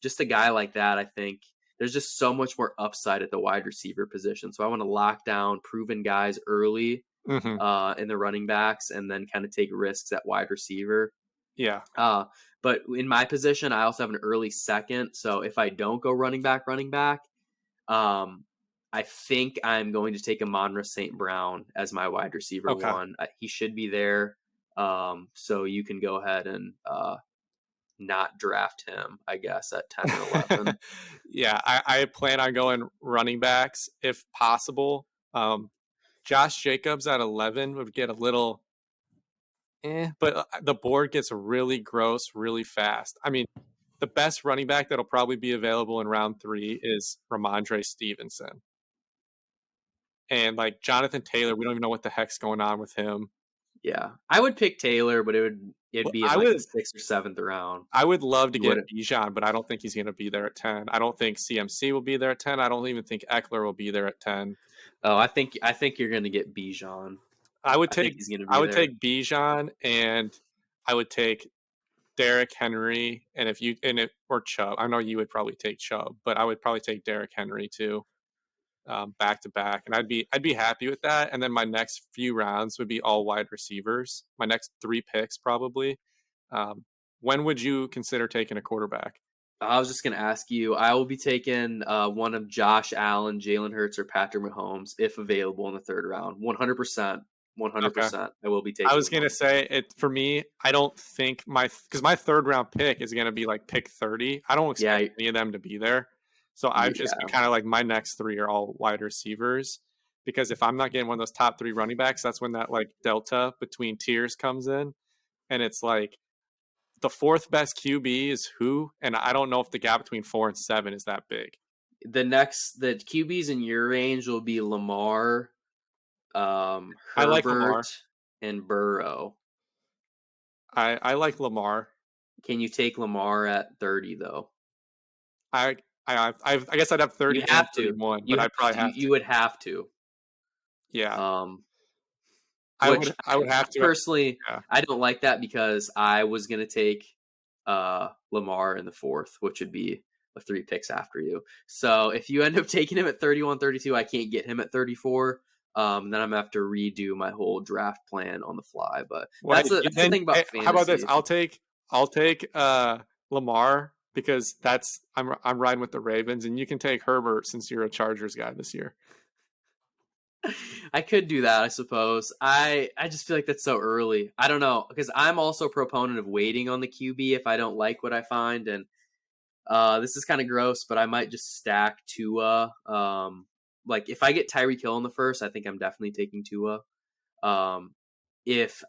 just a guy like that, I think there's just so much more upside at the wide receiver position. So I want to lock down proven guys early Mm-hmm. in the running backs and then kind of take risks at wide receiver. Yeah. But in my position, I also have an early second. So if I don't go running back, I think I'm going to take Amon-Ra St. Brown as my wide receiver Okay. 1. He should be there. So you can go ahead and not draft him, I guess, at 10 or 11. Yeah, I plan on going running backs if possible. Josh Jacobs at 11 would get a little but the board gets really gross really fast. I mean, the best running back that'll probably be available in round 3 is Ramondre Stevenson. And like Jonathan Taylor, we don't even know what the heck's going on with him. Yeah, I would pick Taylor, but it'd be in like the 6th or 7th round. I would love to get Bijan, but I don't think he's going to be there at 10. I don't think CMC will be there at 10. I don't even think Eckler will be there at 10. Oh, I think you're going to get Bijan. I would think he's going to be there. take Bijan, and I would take Derrick Henry, or Chubb. I know you would probably take Chubb, but I would probably take Derrick Henry too, back to back, and I'd be happy with that. And then my next few rounds would be all wide receivers. My next 3 picks probably. When would you consider taking a quarterback? I was just going to ask you. I will be taking one of Josh Allen, Jalen Hurts, or Patrick Mahomes if available in the 3rd round. 100%. 100%. I will be taking. I was going to say it for me. I don't think because my 3rd round pick is going to be like pick 30. I don't expect any of them to be there. So I've just kind of like my next 3 are all wide receivers, because if I'm not getting one of those top 3 running backs, that's when that like delta between tiers comes in. And it's like the 4th best QB is who? And I don't know if the gap between 4 and 7 is that big. The QBs in your range will be Lamar, Herbert, I like Lamar. and Burrow. I like Lamar. Can you take Lamar at 30 though? I guess I'd have 30. You have to. 31, but I'd probably have to. You would have to. Yeah. I would have to. Personally, I don't like that because I was going to take Lamar in the 4th, which would be the 3 picks after you. So if you end up taking him at 31, 32, I can't get him at 34. Then I'm going to have to redo my whole draft plan on the fly. But that's the thing about fantasy. How about this? I'll take Lamar, because I'm riding with the Ravens, and you can take Herbert since you're a Chargers guy this year. I could do that, I suppose. I just feel like that's so early. I don't know, because I'm also a proponent of waiting on the QB if I don't like what I find. And this is kind of gross, but I might just stack Tua. Like if I get Tyreek Hill in the 1st, I think I'm definitely taking Tua. If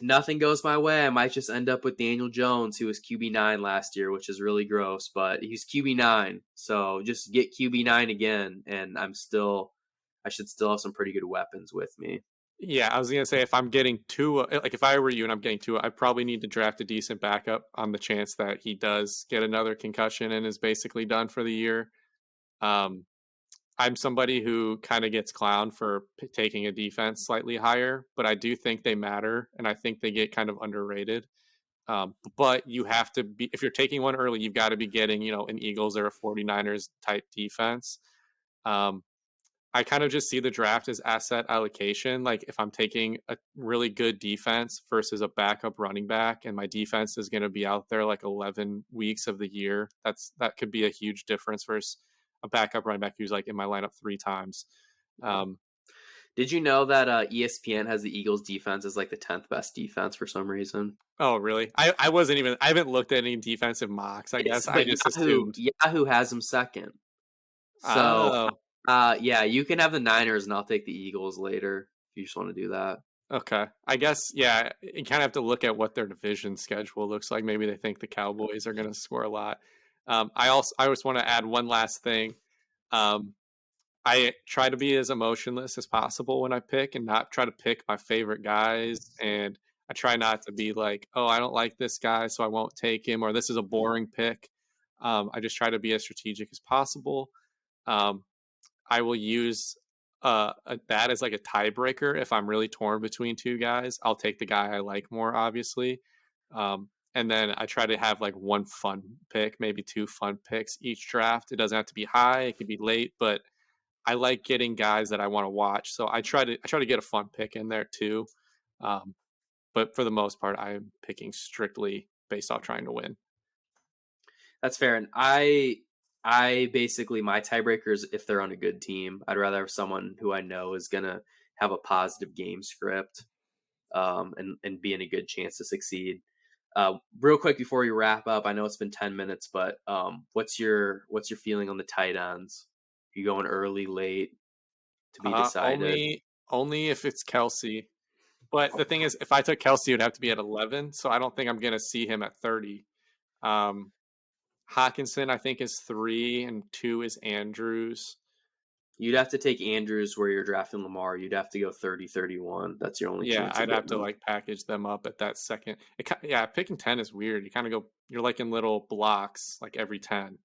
nothing goes my way, I might just end up with Daniel Jones, who was QB9 last year, which is really gross, but he's QB9. So just get QB9 again, and I should still have some pretty good weapons with me. Yeah, I was gonna say if I'm getting Tua, like if I were you and I'm getting Tua, I probably need to draft a decent backup on the chance that he does get another concussion and is basically done for the year. Um, I'm somebody who kind of gets clowned for taking a defense slightly higher, but I do think they matter, and I think they get kind of underrated. But you have to be, if you're taking one early, you've got to be getting, an Eagles or a 49ers type defense. Um, I kind of just see the draft as asset allocation. Like if I'm taking a really good defense versus a backup running back, and my defense is going to be out there like 11 weeks of the year, that could be a huge difference versus a backup running back who's like in my lineup 3 times. Yeah. Did you know that ESPN has the Eagles defense as like the 10th best defense for some reason? Oh, really? I wasn't even. I haven't looked at any defensive mocks. I guess I But just Yahoo assumed. Yahoo has them second. So Oh, yeah, you can have the Niners and I'll take the Eagles later if you just want to do that. okay. I guess yeah. You kind of have to look at what their division schedule looks like. Maybe they think the Cowboys are going to score a lot. I just want to add one last thing. Um, I try to be as emotionless as possible when I pick, and not try to pick my favorite guys. And I try not to be like, oh, I don't like this guy, so I won't take him, or this is a boring pick. I just try to be as strategic as possible. Um, I will use that as like a tiebreaker if I'm really torn between two guys. I'll take the guy I like more, obviously. And then I try to have like one fun pick, maybe two fun picks each draft. It doesn't have to be high; it could be late, but I like getting guys that I want to watch. So I try to get a fun pick in there too. Um, but for the most part, I am picking strictly based off trying to win. That's fair. And I basically, my tiebreakers, if they're on a good team, I'd rather have someone who I know is gonna have a positive game script, and be in a good chance to succeed. Real quick before we wrap up, I know it's been 10 minutes, but what's your feeling on the tight ends? You going early, late, to be decided? Only if it's Kelsey. But the thing is, if I took Kelsey, it would have to be at 11. So I don't think I'm going to see him at 30. Um, Hawkinson, I think, is 3, and 2 is Andrews. You'd have to take Andrews where you're drafting Lamar. You'd have to go 30, 31. That's your only Yeah, chance of I'd have getting to them. like package them up at that second. Yeah, picking 10 is weird. You kind of go, you're like in little blocks, like every 10.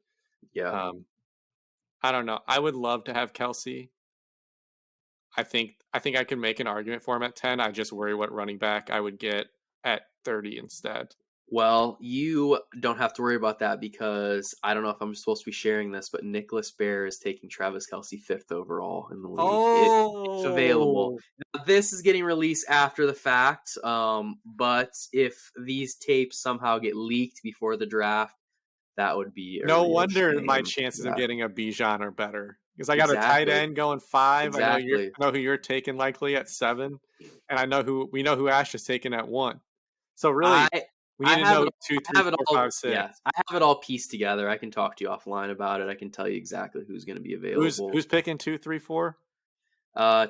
Yeah. Um, I don't know. I would love to have Kelsey. I think I could make an argument for him at 10. I just worry what running back I would get at 30 instead. Well, you don't have to worry about that because I don't know if I'm supposed to be sharing this, but Nicholas Bear is taking Travis Kelsey 5th overall in the league, if available. Oh, Now, this is getting released after the fact, but if these tapes somehow get leaked before the draft, that would be a no real wonder my shame. chances of Yeah, getting a Bijan are better because I got a tight exactly, end going 5. exactly. I know who you're taking likely at 7, and we know who Ash is taking at 1. So really, I we I need to have it. know 2, I 3, have it 4, all. 5, 6. Yeah, I have it all pieced together. I can talk to you offline about it. I can tell you exactly who's going to be available. Who's picking 2, 3, 4?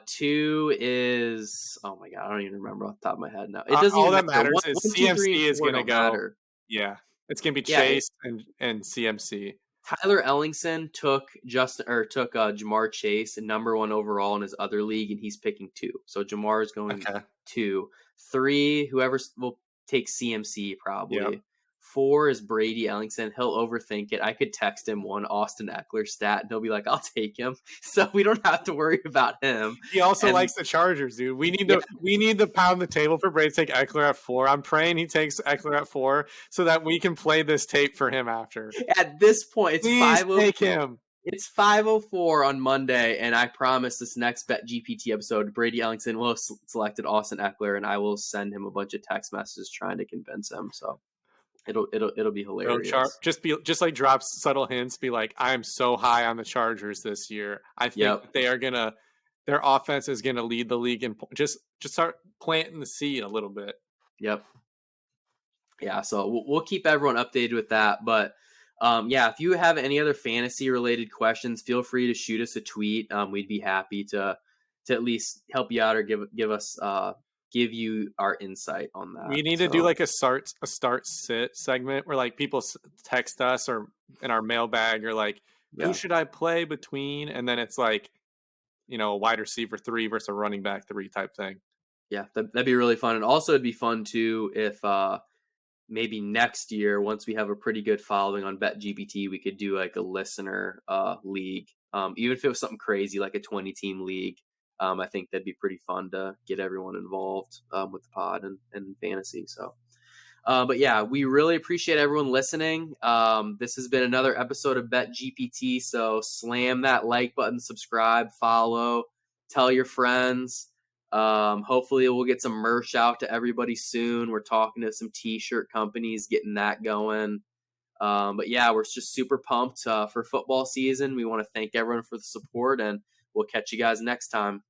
Two is, oh my god, I don't even remember off the top of my head now. It doesn't All even that matter. matters One, is one, two, three, and CMC is four gonna don't go. matter. Yeah, it's gonna be Yeah, Chase and CMC. Tyler Ellingson took Jamar Chase and number 1 overall in his other league, and he's picking 2. So Jamar is going Okay. 2. 3, whoever will take CMC Yep. probably. 4 is Brady Ellingson. He'll overthink it. I could text him one Austin Eckler stat, and he'll be like, "I'll take him." So we don't have to worry about him. He also And likes the Chargers, dude. yeah, We need to pound the table for Brady to take Eckler at 4. I'm praying he takes Eckler at 4 so that we can play this tape for him after. at this point, Please take him. It's 5:04 on Monday, and I promise this next Bet GPT episode, Brady Ellingson will have selected Austin Eckler, and I will send him a bunch of text messages trying to convince him. So it'll be hilarious. Just like drop subtle hints. Be like, I am so high on the Chargers this year. I think Yep, they are gonna. Their offense is gonna lead the league, and just start planting the seed a little bit. yep, yeah. So we'll keep everyone updated with that. But yeah, if you have any other fantasy related questions, feel free to shoot us a tweet. We'd be happy to at least help you out or give you our insight on that. We need to do So like a start sit segment where like people text us or in our mailbag or like, who yeah. should I play between? And then it's like a wide receiver 3 versus a running back 3 type thing. Yeah, that'd be really fun. And also it'd be fun too if maybe next year, once we have a pretty good following on BetGPT, we could do like a listener league. Even if it was something crazy like a 20-team league. I think that'd be pretty fun to get everyone involved with the pod and fantasy. So but yeah, we really appreciate everyone listening. This has been another episode of Bet GPT. So slam that like button, subscribe, follow, tell your friends. Hopefully we'll get some merch out to everybody soon. We're talking to some t-shirt companies, getting that going. But yeah, we're just super pumped for football season. We want to thank everyone for the support, and we'll catch you guys next time.